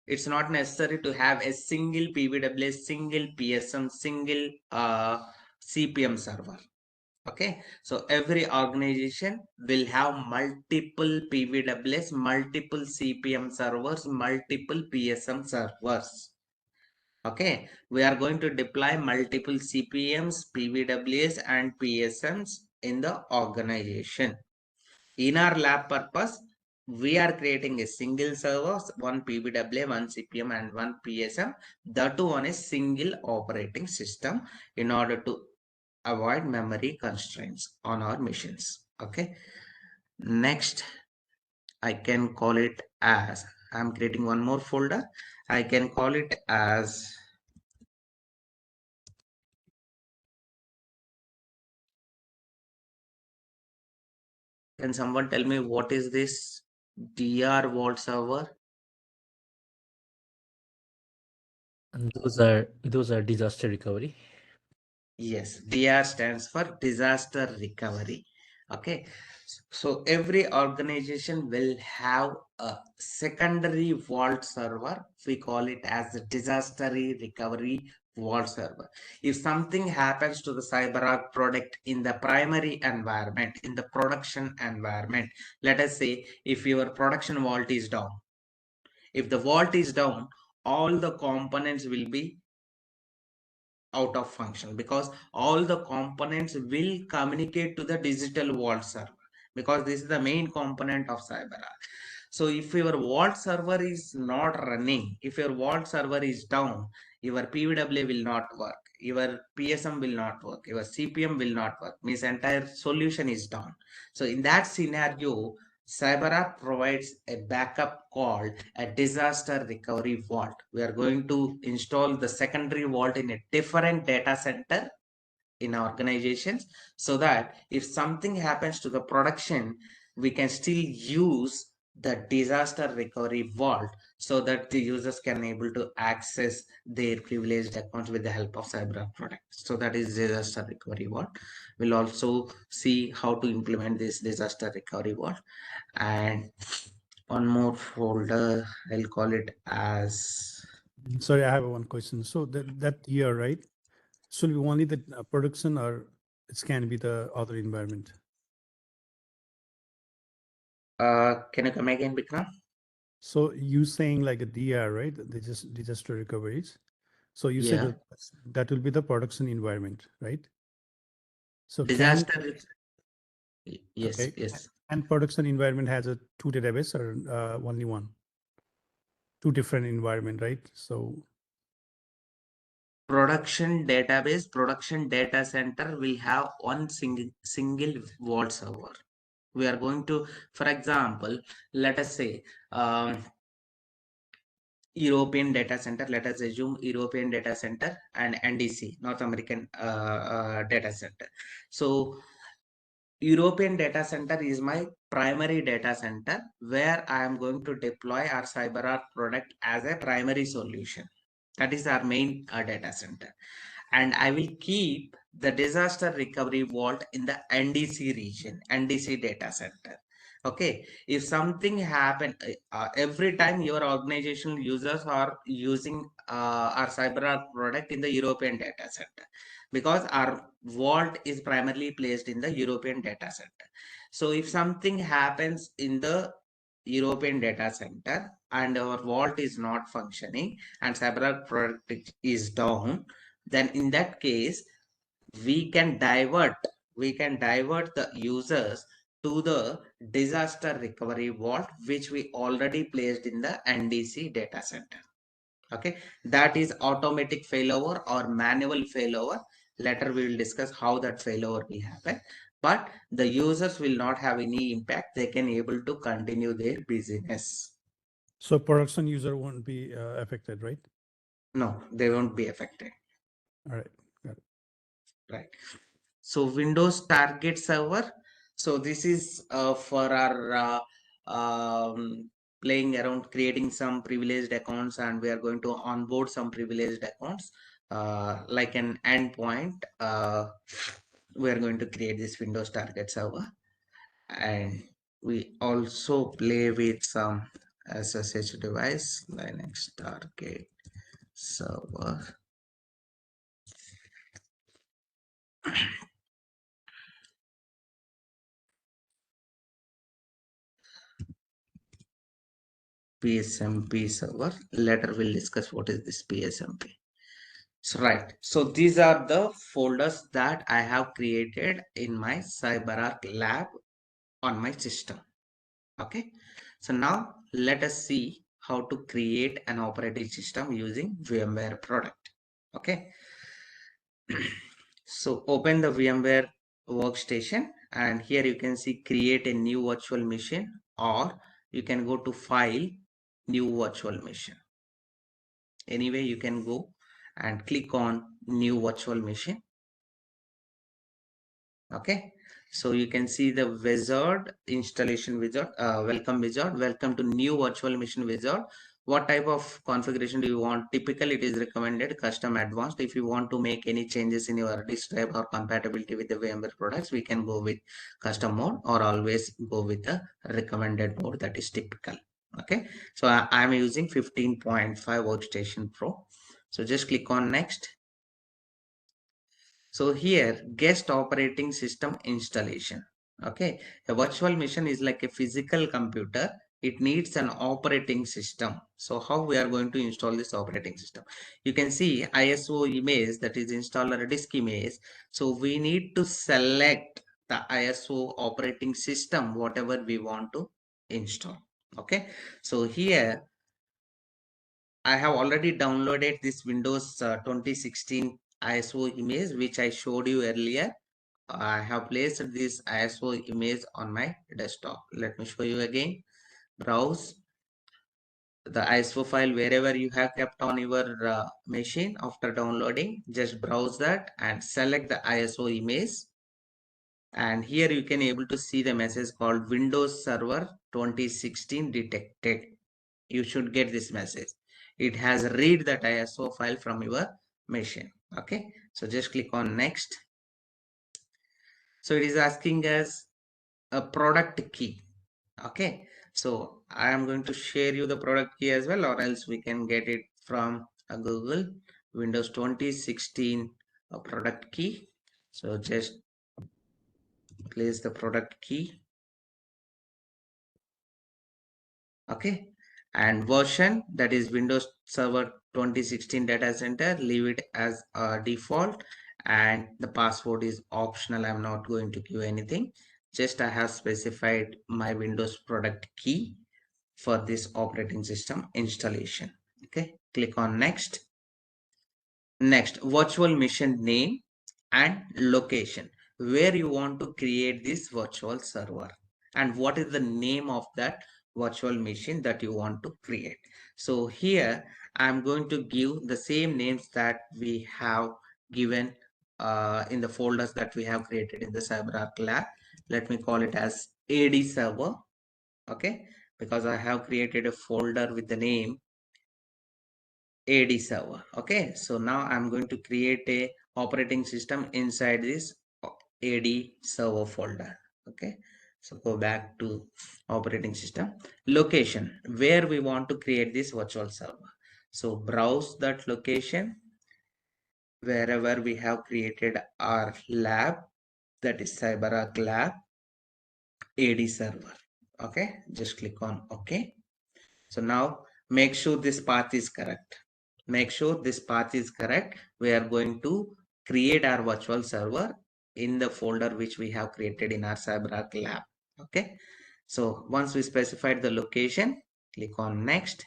It's not necessary to have a single PVWA, single PSM, single CPM server. Okay, so every organization will have multiple PVWs, multiple CPM servers, multiple PSM servers. Okay, we are going to deploy multiple CPMs, PVWs, and PSMs in the organization. In our lab purpose, we are creating a single server, one PVWA, one CPM, and one PSM, that too on a single operating system in order to avoid memory constraints on our machines. Okay, next I can call it as, I'm creating one more folder. I can call it as can someone tell me what is this DR vault server? And those are disaster recovery. Yes, DR stands for disaster recovery. Okay, so every organization will have a secondary vault server. We call it as the disaster recovery vault server. If something happens to the CyberArk product in the primary environment, in the production environment, let us say if your production vault is down, if the vault is down, all the components will be out of function, because all the components will communicate to the digital vault server, because this is the main component of CyberArk. So if your vault server is not running, if your vault server is down, your PVWA will not work, your PSM will not work, your CPM will not work, means entire solution is down. So in that scenario, CyberArk provides a backup called a disaster recovery vault. We are going to install the secondary vault in a different data center in organizations, so that if something happens to the production, we can still use the disaster recovery vault, so that the users can able to access their privileged accounts with the help of CyberArk product. So that is disaster recovery vault. We'll also see how to implement this disaster recovery vault. And one more folder, I'll call it as, Sorry, I have one question. So that year, right? Should be only the production, or it can be the other environment? can you come again, Bikram? So you saying like a DR, right? They just disaster recoveries. So you said Yeah. that that will be the production environment, right? So Disaster. Yes, okay. yes. And production environment has a two database or only one? Two different environment, right? So Production database, production data center will have one single vault server. We are going to, for example, let us say European data center, let us assume European data center and NDC, North American data center. So European data center is my primary data center, where I am going to deploy our CyberArk product as a primary solution. That is our main data center. And I will keep the disaster recovery vault in the NDC region, NDC data center. Okay, if something happen, every time your organizational users are using our CyberArk product in the European data center, because our vault is primarily placed in the European data center. So if something happens in the European data center and our vault is not functioning and CyberArk product is down, then in that case, we can divert the users to the disaster recovery vault, which we already placed in the NDC data center. Okay, that is automatic failover or manual failover. Later we will discuss how that failover will happen, but the users will not have any impact. They can able to continue their business. so production user won't be affected, right? No, they won't be affected. All right, got it. Right. So Windows target server. So this is for our playing around, creating some privileged accounts, and we are going to onboard some privileged accounts like an endpoint. We are going to create this Windows target server, and we also play with some SSH device, Linux target server. PSMP server. Later we'll discuss what is this PSMP. So right, so these are the folders that I have created in my CyberArk lab on my system. Okay, so now let us see how to create an operating system using VMware product. Okay, so open the VMware workstation, and here you can see create a new virtual machine, or you can go to file, new virtual machine. Anyway, you can go and click on new virtual machine. Okay, so you can see the wizard, installation wizard, welcome wizard, welcome to new virtual machine wizard. What type of configuration do you want? Typically it is recommended custom advanced. If you want to make any changes in your disk drive or compatibility with the VMware products, we can go with custom mode, or always go with the recommended mode, that is typical. Okay, so I am using 15.5 workstation pro. So just click on next. So here, guest operating system installation. Okay, a virtual machine is like a physical computer. It needs an operating system. So how we are going to install this operating system? You can see ISO image, that is installer disk image. So we need to select the ISO operating system, whatever we want to install. Okay, so here I have already downloaded this Windows 2016 ISO image, which I showed you earlier. I have placed this ISO image on my desktop. Let me show you again. Browse the ISO file wherever you have kept on your machine after downloading. Just browse that and select the ISO image. And here you can able to see the message called Windows Server 2016 detected. You should get this message. It has read that ISO file from your machine. Okay, so just click on next. So it is asking us a product key. Okay, so I am going to share you the product key as well, or else we can get it from Google. Windows 2016 product key. So just place the product key. Okay, and version, that is Windows Server 2016 data center, leave it as a default, and the password is optional. I'm not going to give anything, just I have specified my Windows product key for this operating system installation. Okay, click on next. Next, virtual machine name and location, where you want to create this virtual server, and what is the name of that virtual machine that you want to create. So here I'm going to give the same names that we have given in the folders that we have created in the CyberArk lab. Let me call it as AD server. Okay, because I have created a folder with the name AD server. Okay, so now I'm going to create a operating system inside this AD server folder. Okay, so go back to operating system. Location, where we want to create this virtual server. So browse that location wherever we have created our lab, that is CyberArk lab AD server. Okay, just click on OK. So now make sure this path is correct. Make sure this path is correct. We are going to create our virtual server in the folder which we have created in our CyberArk lab. Okay, so once we specified the location, click on next.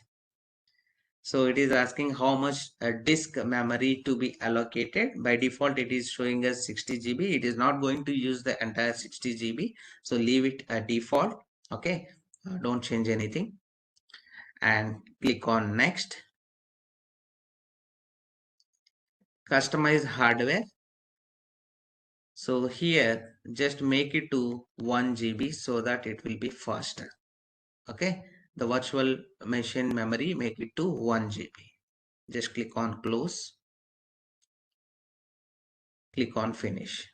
So it is asking how much disk memory to be allocated. By default it is showing us 60 GB. It is not going to use the entire 60 GB, so leave it at default. Okay, don't change anything, and click on next. Customize hardware. So here just make it to 1 GB so that it will be faster. Okay, the virtual machine memory, make it to 1 GB. Just click on close, click on finish.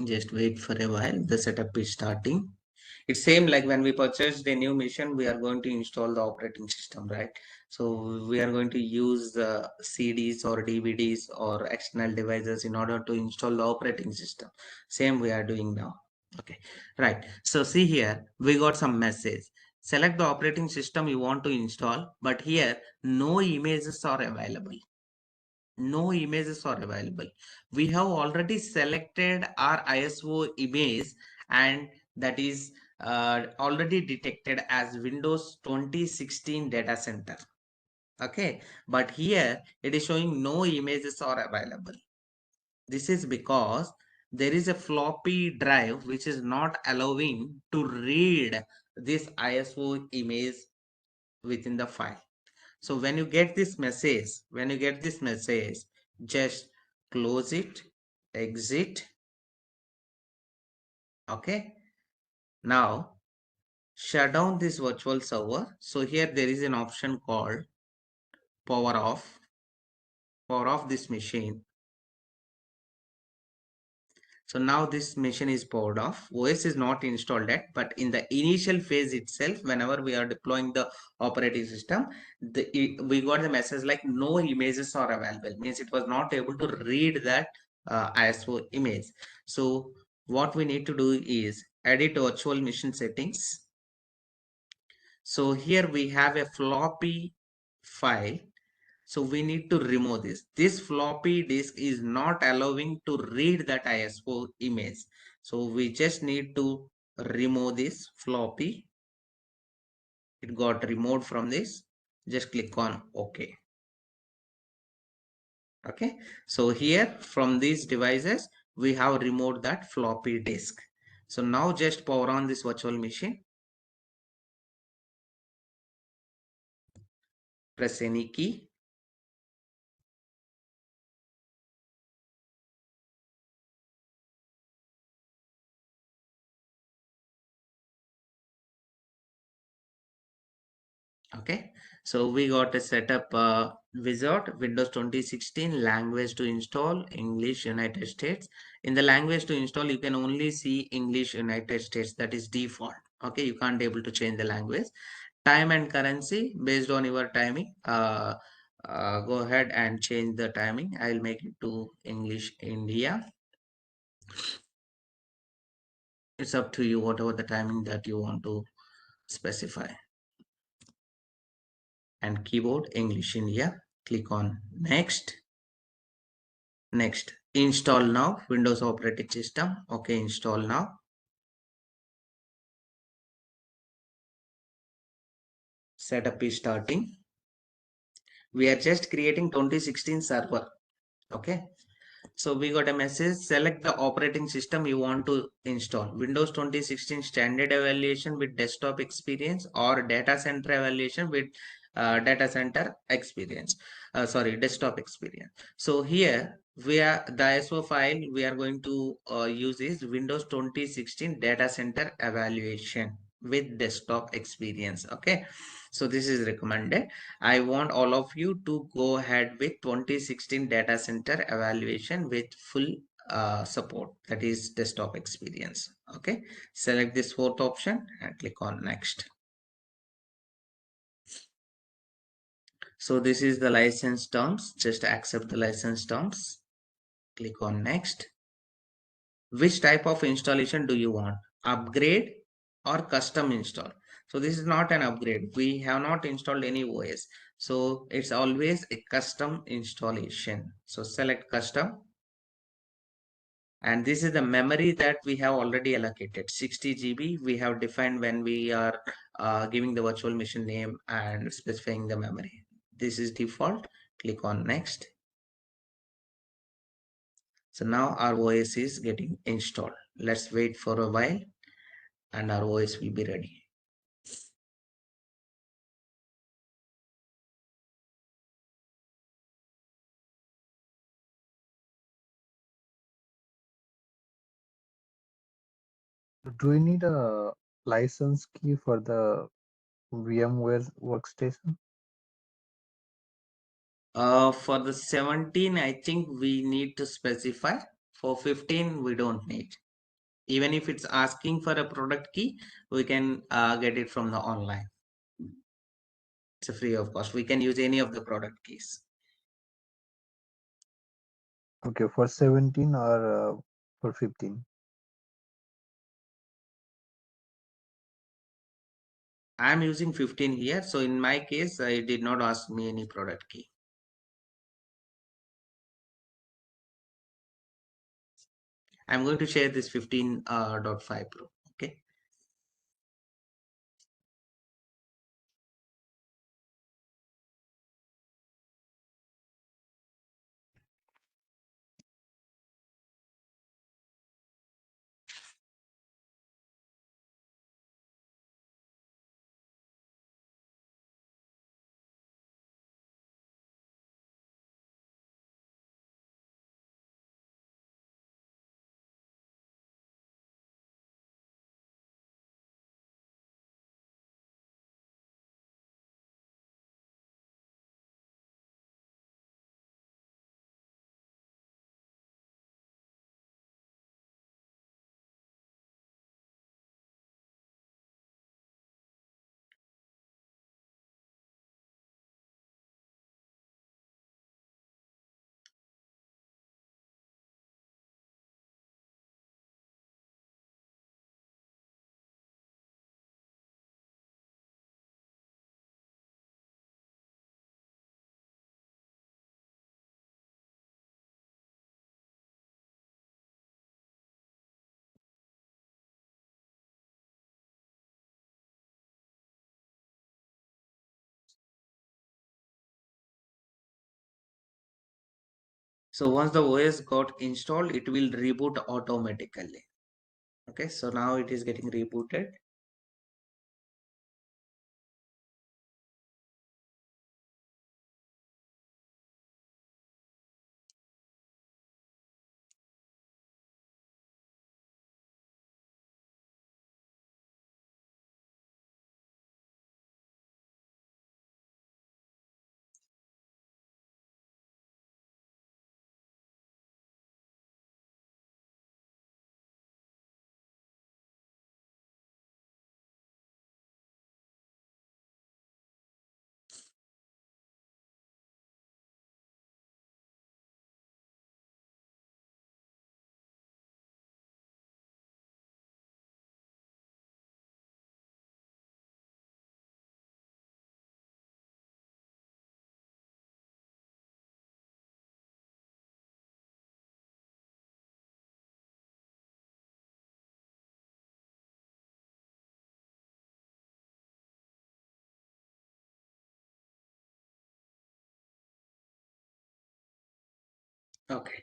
Just wait for a while. The setup is starting. It's same like when we purchased a new machine, we are going to install the operating system, right? So we are going to use the CDs or DVDs or external devices in order to install the operating system. Same we are doing now. Okay, right. So see here, we got some message. Select the operating system you want to install, but here no images are available. No images are available. We have already selected our ISO image, and that is already detected as Windows 2016 data center. Okay, but here it is showing no images are available. This is because there is a floppy drive which is not allowing to read this ISO image within the file. So when you get this message, just close it, exit. Okay. Now shut down this virtual server. So here there is an option called power off this machine. So now this machine is powered off. OS is not installed yet, but in the initial phase itself, whenever we are deploying the operating system, we got the message like no images are available. Means it was not able to read that ISO image. So what we need to do is edit virtual machine settings. So here we have a floppy file. So we need to remove this. This floppy disk is not allowing to read that ISO image. So we just need to remove this floppy. It got removed from this. Just click on OK. Okay. So here from these devices, we have removed that floppy disk. So now just power on this virtual machine. Press any key. Okay, so we got a setup wizard, Windows 2016 language to install, English United States. In the language to install, you can only see English United States, that is default. Okay, you can't able to change the language. Time and currency based on your timing. Go ahead and change the timing. I'll make it to English India. It's up to you, whatever the timing that you want to specify. And keyboard English India. Click on next. Next, install now Windows operating system. Okay, install now. Setup is starting. We are just creating 2016 server. Okay, so we got a message. Select the operating system you want to install. Windows 2016 standard evaluation with desktop experience or data center evaluation with data center experience. Desktop experience. So here we are the ISO file we are going to use is Windows 2016 data center evaluation with desktop experience. Okay, so this is recommended. I want all of you to go ahead with 2016 data center evaluation with full support, that is desktop experience. Okay, select this fourth option and click on next. So this is the license terms. Just accept the license terms. Click on next. Which type of installation do you want? Upgrade or custom install? So this is not an upgrade. We have not installed any OS. So it's always a custom installation. So select custom. And this is the memory that we have already allocated. 60 GB we have defined when we are giving the virtual machine name and specifying the memory. This is default. Click on next. So now our OS is getting installed. Let's wait for a while and our OS will be ready. Do we need a license key for the VMware workstation? For the 17, I think we need to specify. For 15, we don't need. Even if it's asking for a product key, we can get it from the online. It's a free of cost. We can use any of the product keys. Okay, for 17 or for 15? I'm using 15 here. So in my case, it did not ask me any product key. I'm going to share this 15.5 Pro. Okay. So once the OS got installed, it will reboot automatically. Okay, so now it is getting rebooted. Okay,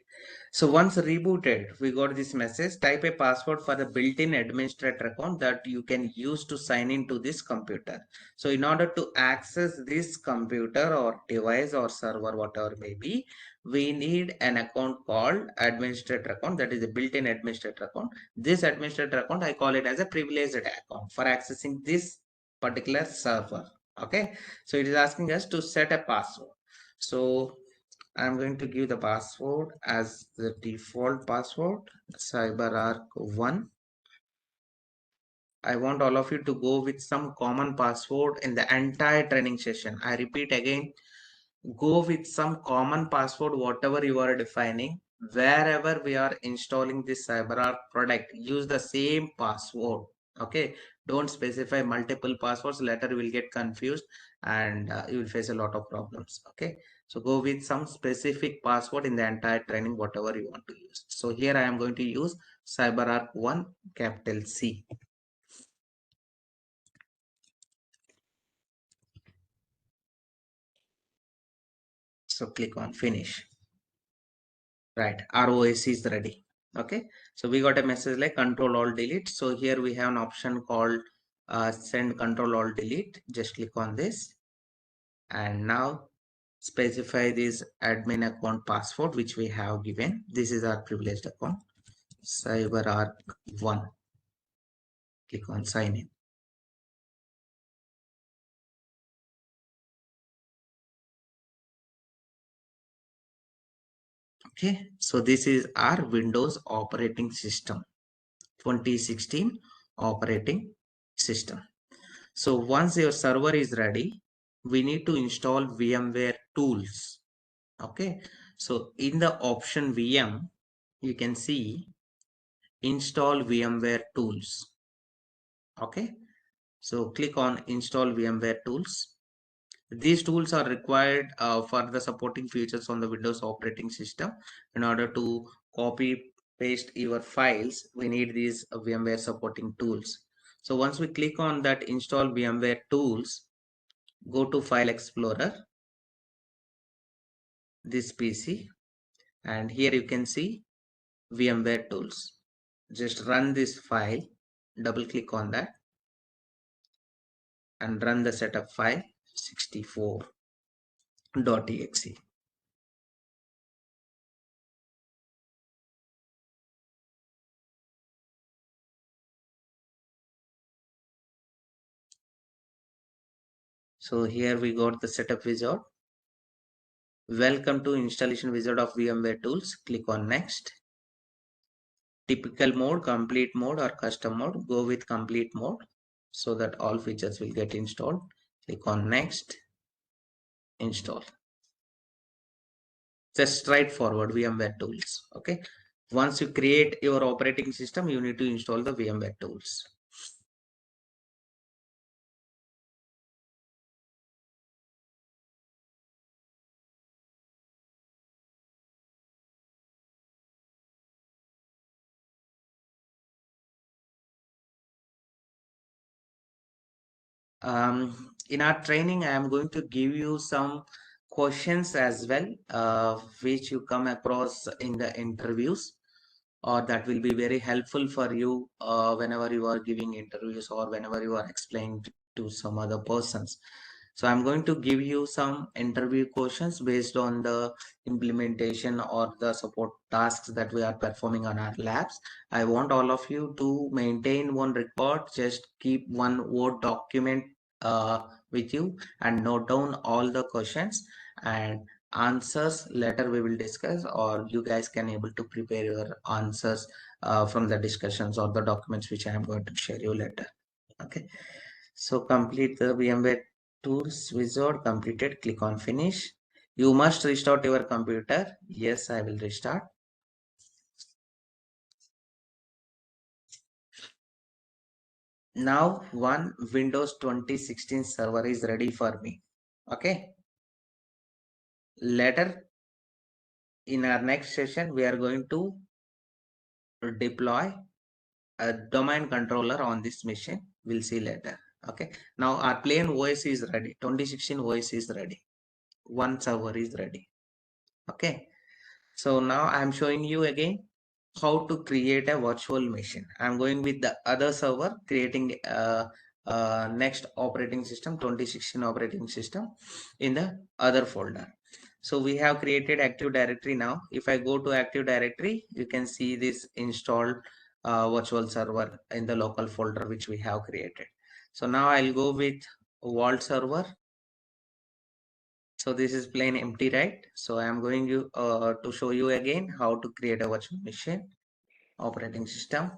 so once rebooted, we got this message: type a password for the built-in administrator account that you can use to sign into this computer. So in order to access this computer or device or server, whatever may be, we need an account called administrator account, that is a built-in administrator account. This administrator account, I call it as a privileged account for accessing this particular server. Okay, so it is asking us to set a password. So I'm going to give the password as the default password, CyberArk 1. I want all of you to go with some common password in the entire training session. I repeat again, go with some common password, whatever you are defining. Wherever we are installing this CyberArk product, use the same password. Okay, don't specify multiple passwords, later you will get confused and you will face a lot of problems. Okay, so go with some specific password in the entire training, whatever you want to use. So here I am going to use CyberArk 1 capital C. So click on finish. Right, ROS is ready. Okay, so we got a message like control alt delete. So here we have an option called send control alt delete. Just click on this and now specify this admin account password which we have given. This is our privileged account, CyberArk 1. Click on sign in. Okay, so this is our Windows operating system. 2016 operating system. So once your server is ready, we need to install VMware tools. Okay, so in the option VM, you can see install VMware tools. Okay, so click on install VMware tools. These tools are required for the supporting features on the Windows operating system. In order to copy paste your files, we need these VMware supporting tools. So once we click on that install VMware tools, go to File Explorer, this PC, and here you can see VMware tools. Just run this file, double click on that, and run the setup file 64.exe. So here we got the setup wizard. Welcome to installation wizard of VMware tools. Click on next. Typical mode, complete mode, or custom mode. Go with complete mode so that all features will get installed. Click on next. Install. Just straightforward VMware tools. Okay. Once you create your operating system, you need to install the VMware tools. In our training, I am going to give you some questions as well, which you come across in the interviews, or that will be very helpful for you whenever you are giving interviews or whenever you are explaining to some other persons. So I'm going to give you some interview questions based on the implementation or the support tasks that we are performing on our labs. I want all of you to maintain one record, just keep one Word document with you and note down all the questions, and answers later we will discuss, or you guys can able to prepare your answers from the discussions or the documents which I am going to share you later. Okay, so complete the VMware tools wizard. Completed. Click on finish. You must restart your computer. Yes, I will restart. Now one Windows 2016 server is ready for me. Okay, later in our next session we are going to deploy a domain controller on this machine. We'll see later. Okay, now our plain OS is ready. 2016 OS is ready. One server is ready. Okay, so now I'm showing you again how to create a virtual machine. I'm going with the other server, creating next operating system, 2016 operating system, in the other folder. So we have created Active Directory. Now if I go to Active Directory, you can see this installed virtual server in the local folder which we have created. So now I'll go with Vault server. So this is plain empty, right? So I am going to show you again how to create a virtual machine. Operating system,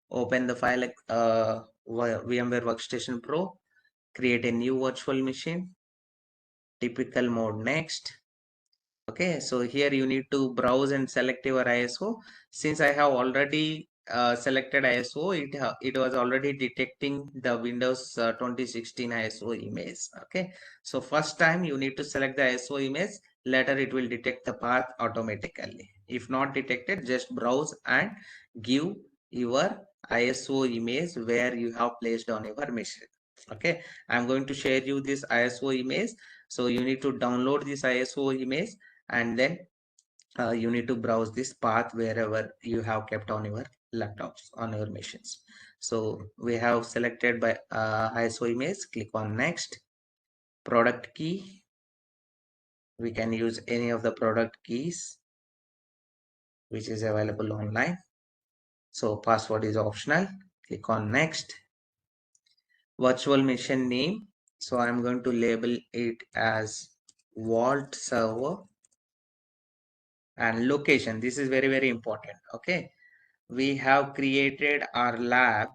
open the file VMware Workstation Pro, create a new virtual machine, typical mode, next. Okay, so here you need to browse and select your ISO. Since I have already selected ISO, it was already detecting the Windows 2016 ISO image. Okay, so first time you need to select the ISO image, later it will detect the path automatically. If not detected, just browse and give your ISO image where you have placed on your machine. Okay, I'm going to share you this ISO image. So you need to download this ISO image, and then you need to browse this path wherever you have kept on your laptops, on your machines. So we have selected by ISO image. Click on next. Product key, we can use any of the product keys which is available online. So password is optional. Click on next. Virtual machine name, so I'm going to label it as Vault server. And location, this is very important. Okay, we have created our lab.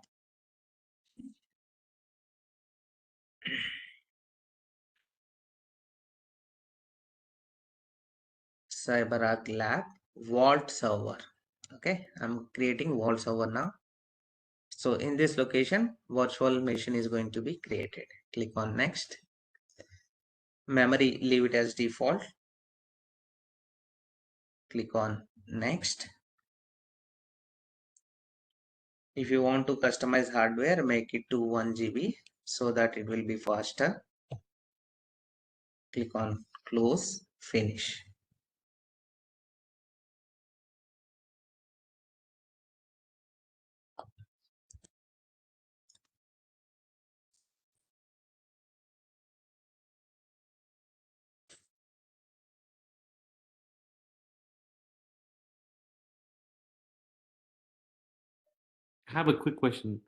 CyberArk lab vault server. Okay, I'm creating vault server now. So in this location, virtual machine is going to be created. Click on next. Memory, leave it as default. Click on next. If you want to customize hardware, make it to 1 GB so that it will be faster. Click on close, finish. I have a quick question.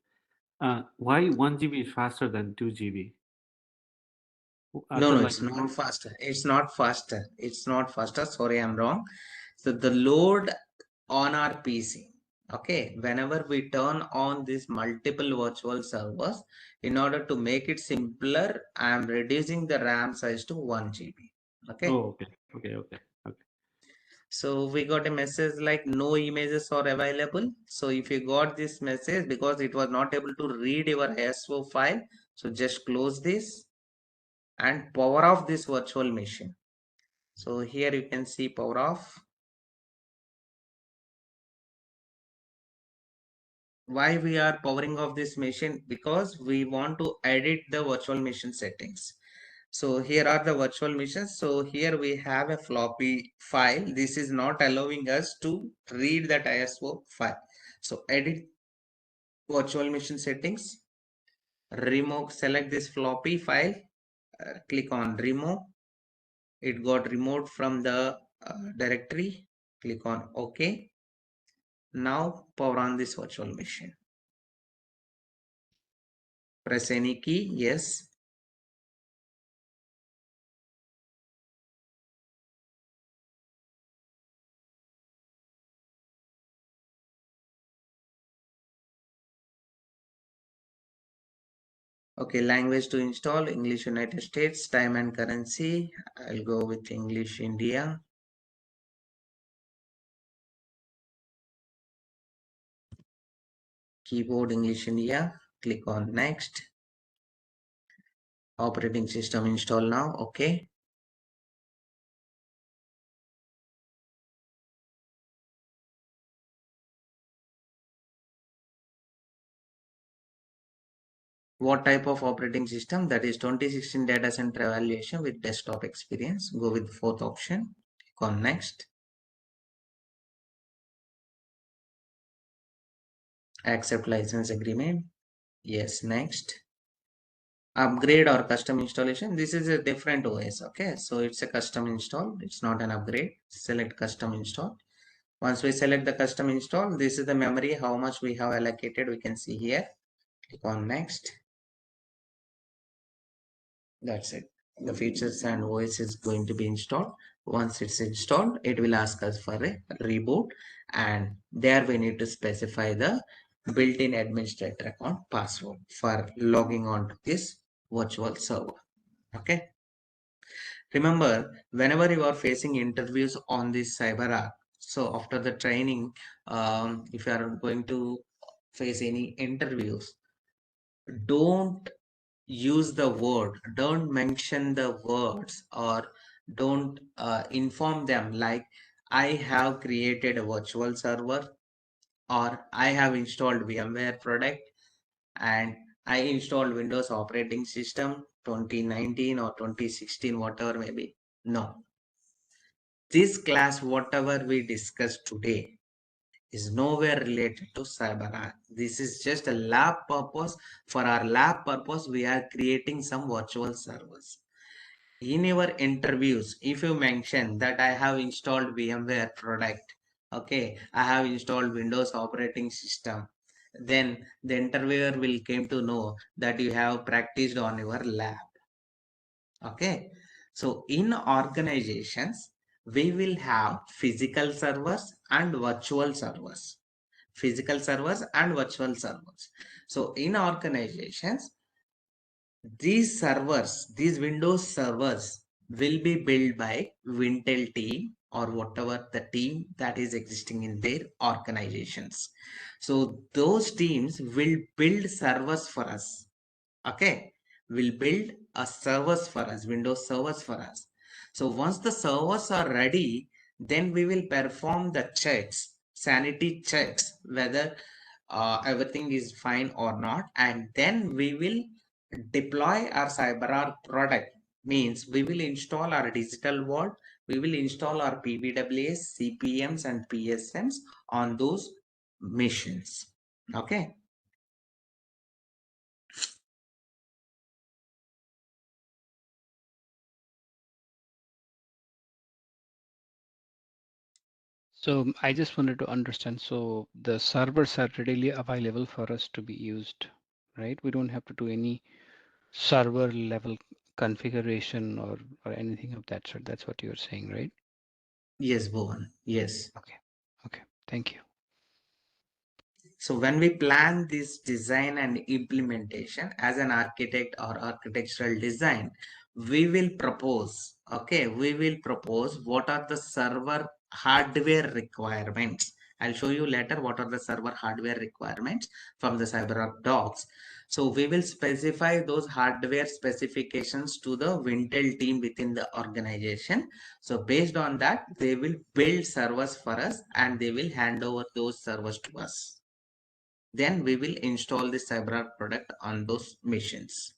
Why 1 GB is faster than 2 GB? No, it's not faster. It's not faster. It's not faster. Sorry, I'm wrong. So the load on our PC, okay, whenever we turn on these multiple virtual servers, in order to make it simpler, I'm reducing the RAM size to 1 GB. Okay. Oh, okay. So we got a message like no images are available. So if you got this message because it was not able to read your ISO file, so just close this and power off this virtual machine. So here you can see power off. Why we are powering off this machine? Because we want to edit the virtual machine settings. So here are the virtual machines. So here we have a floppy file. This is not allowing us to read that ISO file. So edit virtual machine settings, remove, select this floppy file, click on remove. It got removed from the directory. Click on OK. Now power on this virtual machine. Press any key. Yes. Okay, language to install English United States, time and currency. I'll go with English India. Keyboard English India. Click on next. Operating system install now. Okay. What type of operating system? That is 2016 data center evaluation with desktop experience. Go with fourth option. Click on next. Accept license agreement. Yes, next. Upgrade or custom installation. This is a different OS. Okay, so it's a custom install. It's not an upgrade. Select custom install. Once we select the custom install, this is the memory, how much we have allocated. We can see here. Click on next. That's it. The features and OS is going to be installed. Once it's installed, it will ask us for a reboot, and there we need to specify the built-in administrator account password for logging on to this virtual server. Okay. Remember, whenever you are facing interviews on this CyberArk, so after the training, if you are going to face any interviews, don't use the word, don't mention the words, or don't inform them like I have created a virtual server, or I have installed VMware product, and I installed Windows operating system 2019 or 2016, whatever maybe. No. This class, whatever we discussed today, is nowhere related to CyberArk. This is just a lab purpose. For our lab purpose, we are creating some virtual servers. In your interviews, if you mention that I have installed VMware product, okay, I have installed Windows operating system, then the interviewer will come to know that you have practiced on your lab. Okay, so in organizations, we will have physical servers and virtual servers. physical servers and virtual servers. So in organizations, these servers, these Windows servers will be built by Wintel team or whatever the team that is existing in their organizations. So those teams will build servers for us. Okay, will build a servers for us, Windows servers for us. So once the servers are ready, then we will perform the checks, sanity checks, whether everything is fine or not, and then we will deploy our CyberArk product. Means we will install our digital vault, we will install our PVWAs, CPMs and PSMs on those machines. Okay. So I just wanted to understand. So the servers are readily available for us to be used, right? We don't have to do any server level configuration or anything of that sort. That's what you're saying, right? Yes, Bhuvan. Yes. Okay. Okay. Thank you. So when we plan this design and implementation as an architect or architectural design, we will propose, okay, we will propose what are the server hardware requirements. I'll show you later what are the server hardware requirements from the CyberArk docs. So we will specify those hardware specifications to the Wintel team within the organization. So based on that, they will build servers for us and they will hand over those servers to us. Then we will install the CyberArk product on those machines.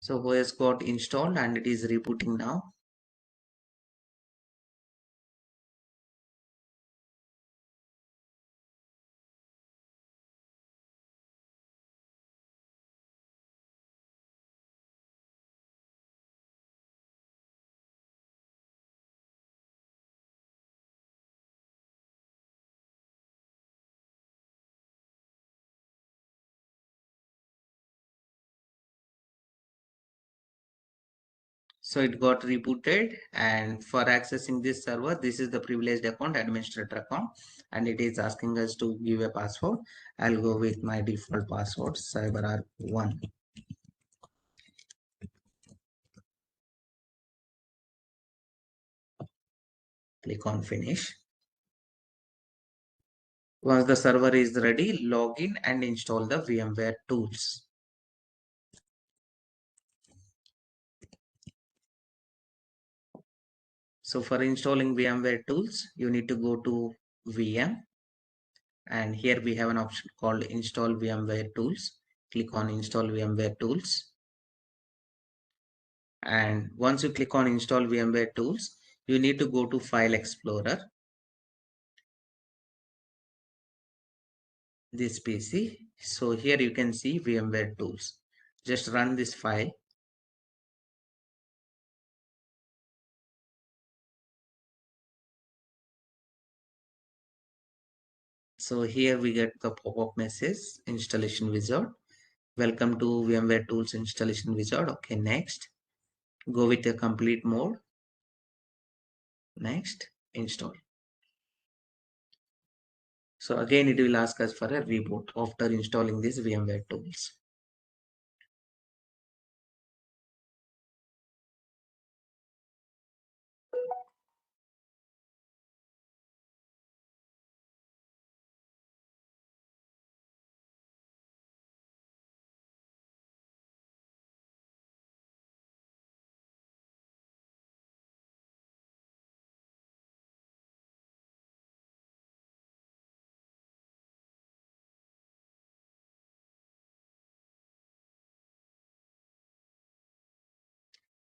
So OS got installed and it is rebooting now. So it got rebooted, and for accessing this server, this is the privileged account, administrator account, and it is asking us to give a password. I'll go with my default password, CyberArk1. Click on finish. Once the server is ready, log in and install the VMware tools. So for installing VMware tools, you need to go to VM, and here we have an option called install VMware tools. Click on install VMware tools. And once you click on install VMware tools, you need to go to File Explorer, this PC. So here you can see VMware tools. Just run this file. So here we get the pop-up message, installation wizard. Welcome to VMware tools installation wizard. Okay, next. Go with the complete mode. Next, install. So again, it will ask us for a reboot after installing these VMware tools.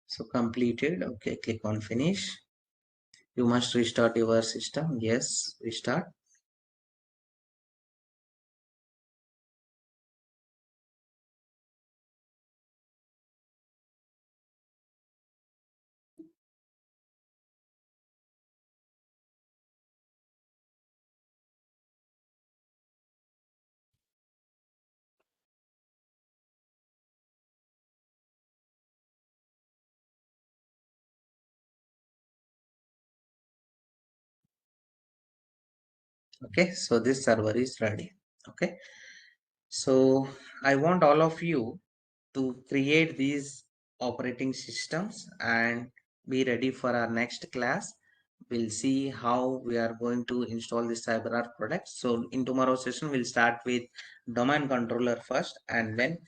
So completed. Okay, click on finish. You must restart your system. Yes, restart. Okay, so this server is ready. Okay, so I want all of you to create these operating systems and be ready for our next class. We'll see how we are going to install the CyberArk product. So in tomorrow's session, we'll start with domain controller first, and then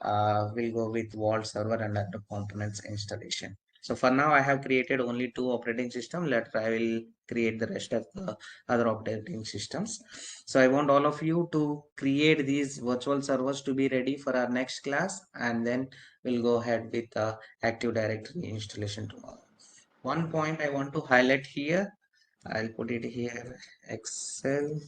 we'll go with vault server and other components installation. So for now, I have created only 2 operating systems. Later, I will create the rest of the other operating systems. So I want all of you to create these virtual servers to be ready for our next class, and then we'll go ahead with the Active Directory installation tomorrow. One point I want to highlight here, I'll put it here, Excel.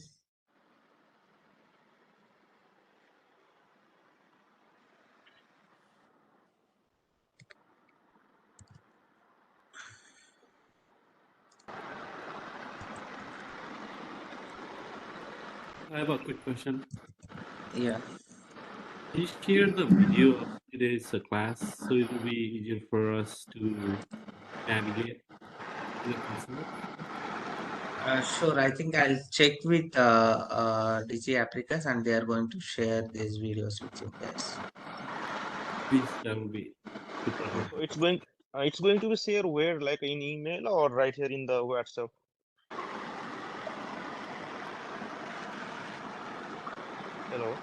I have a quick question. Yeah, Can you share the video of today's class so it will be easier for us to navigate to the classroom? sure. I think I'll check with DG Apricus, and they are going to share these videos with you guys. Please, that would be super helpful. So it's going to be shared where, like in email or right here in the WhatsApp? Hello.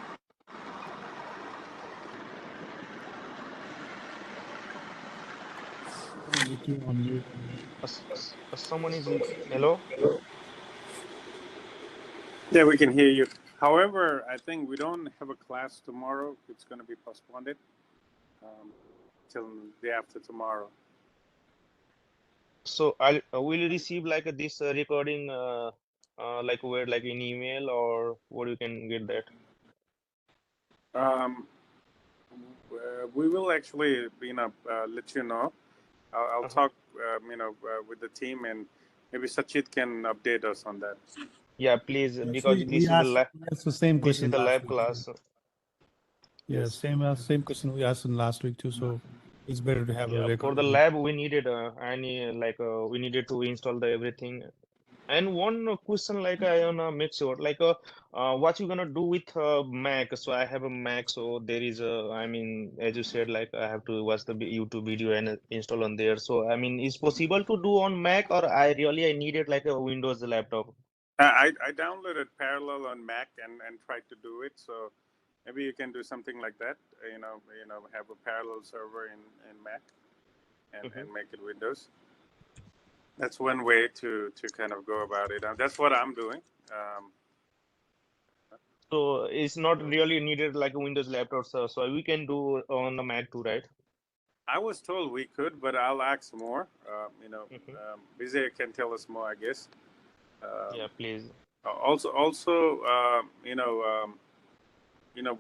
Someone is hello. Yeah, we can hear you. However, I think we don't have a class tomorrow. It's going to be postponed till the day after tomorrow. So I'll will you receive like this recording like where, like in email, or where you can get that? We will actually, let you know. I'll talk, with the team, and maybe Sachit can update us on that. Yeah, please, Yes, because we asked the same this is question the last lab week. class. Yeah, Yes. same question we asked in last week too. So it's better to have a Yeah, for record. the lab we needed we needed to install the everything. And one question, like I wanna make sure, like what you gonna do with Mac? So I have a Mac, so there is a, I mean, as you said, like I have to watch the YouTube video and install on there. So I mean, is possible to do on Mac, or I needed like a Windows laptop? I downloaded Parallel on Mac and tried to do it. So maybe you can do something like that. Have a parallel server in Mac and make it Windows. That's one way to kind of go about it. That's what I'm doing. So it's not really needed like a Windows laptop, so we can do on the Mac too, right? I was told we could, but I'll ask more. Vijay can tell us more, I guess. Yeah, please. Also,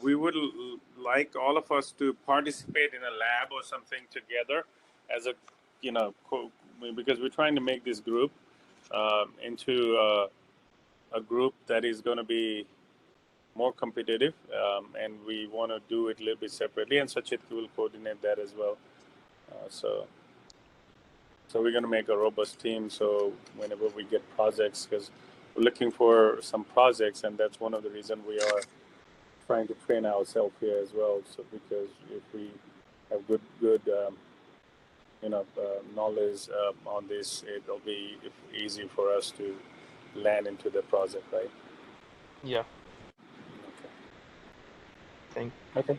we would like all of us to participate in a lab or something together as a, because we're trying to make this group into a group that is going to be more competitive, and we want to do it a little bit separately, and Sachit will coordinate that as well. So we're going to make a robust team. So whenever we get projects, because we're looking for some projects, and that's one of the reasons we are trying to train ourselves here as well. So because if we have good knowledge on this, it'll be easy for us to land into the project, right? Yeah. Okay.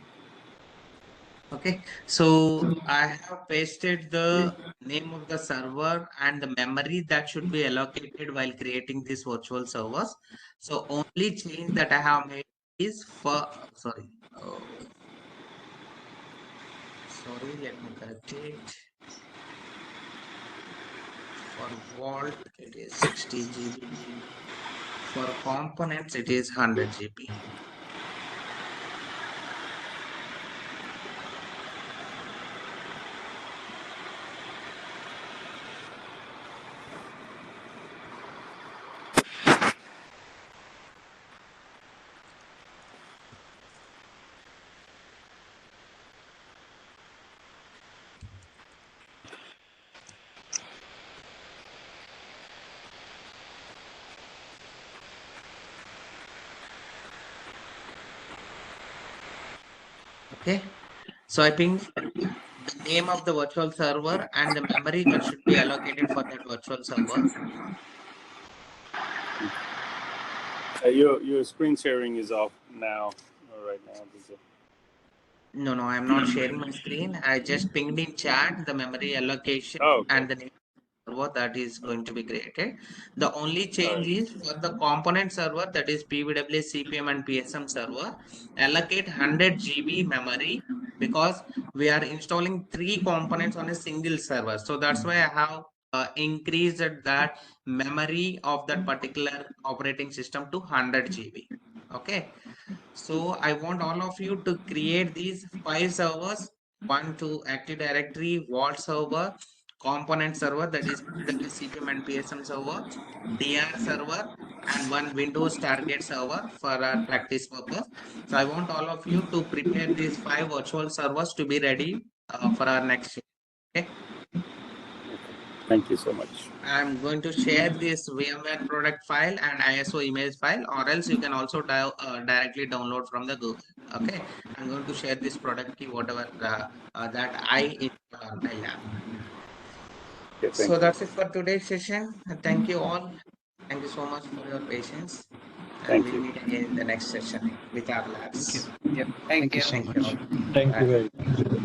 Okay, so I have pasted the name of the server and the memory that should be allocated while creating these virtual servers. So only change that I have made is for, sorry, let me correct it. For Vault, it is 60 GB. For components, it is 100 GB. Okay, so I think the name of the virtual server and the memory that should be allocated for that virtual server. Your screen sharing is off now. Right now. No, I'm not sharing my screen. I just pinged in chat the memory allocation and the name of the server that is going to be created. The only change is for the component server, that is PVWA, CPM and PSM server, allocate 100 GB memory, because we are installing 3 components on a single server. So that's why I have increased that memory of that particular operating system to 100 GB. Okay. So I want all of you to create these 5 servers, one to Active Directory, Vault server, component server, that is CPM and PSM server, DR server, and one Windows target server for our practice purpose. So I want all of you to prepare these 5 virtual servers to be ready for our next year. Okay. Thank you so much. I'm going to share this VMware product file and ISO image file, or else you can also directly download from the Google. Okay, I'm going to share this product key, whatever that I install on my lab. Okay, So that's it for today's session. Thank you all. Thank you so much for your patience. And we'll meet again in the next session with our labs. Thank you. Thank you so much. Thank you very much.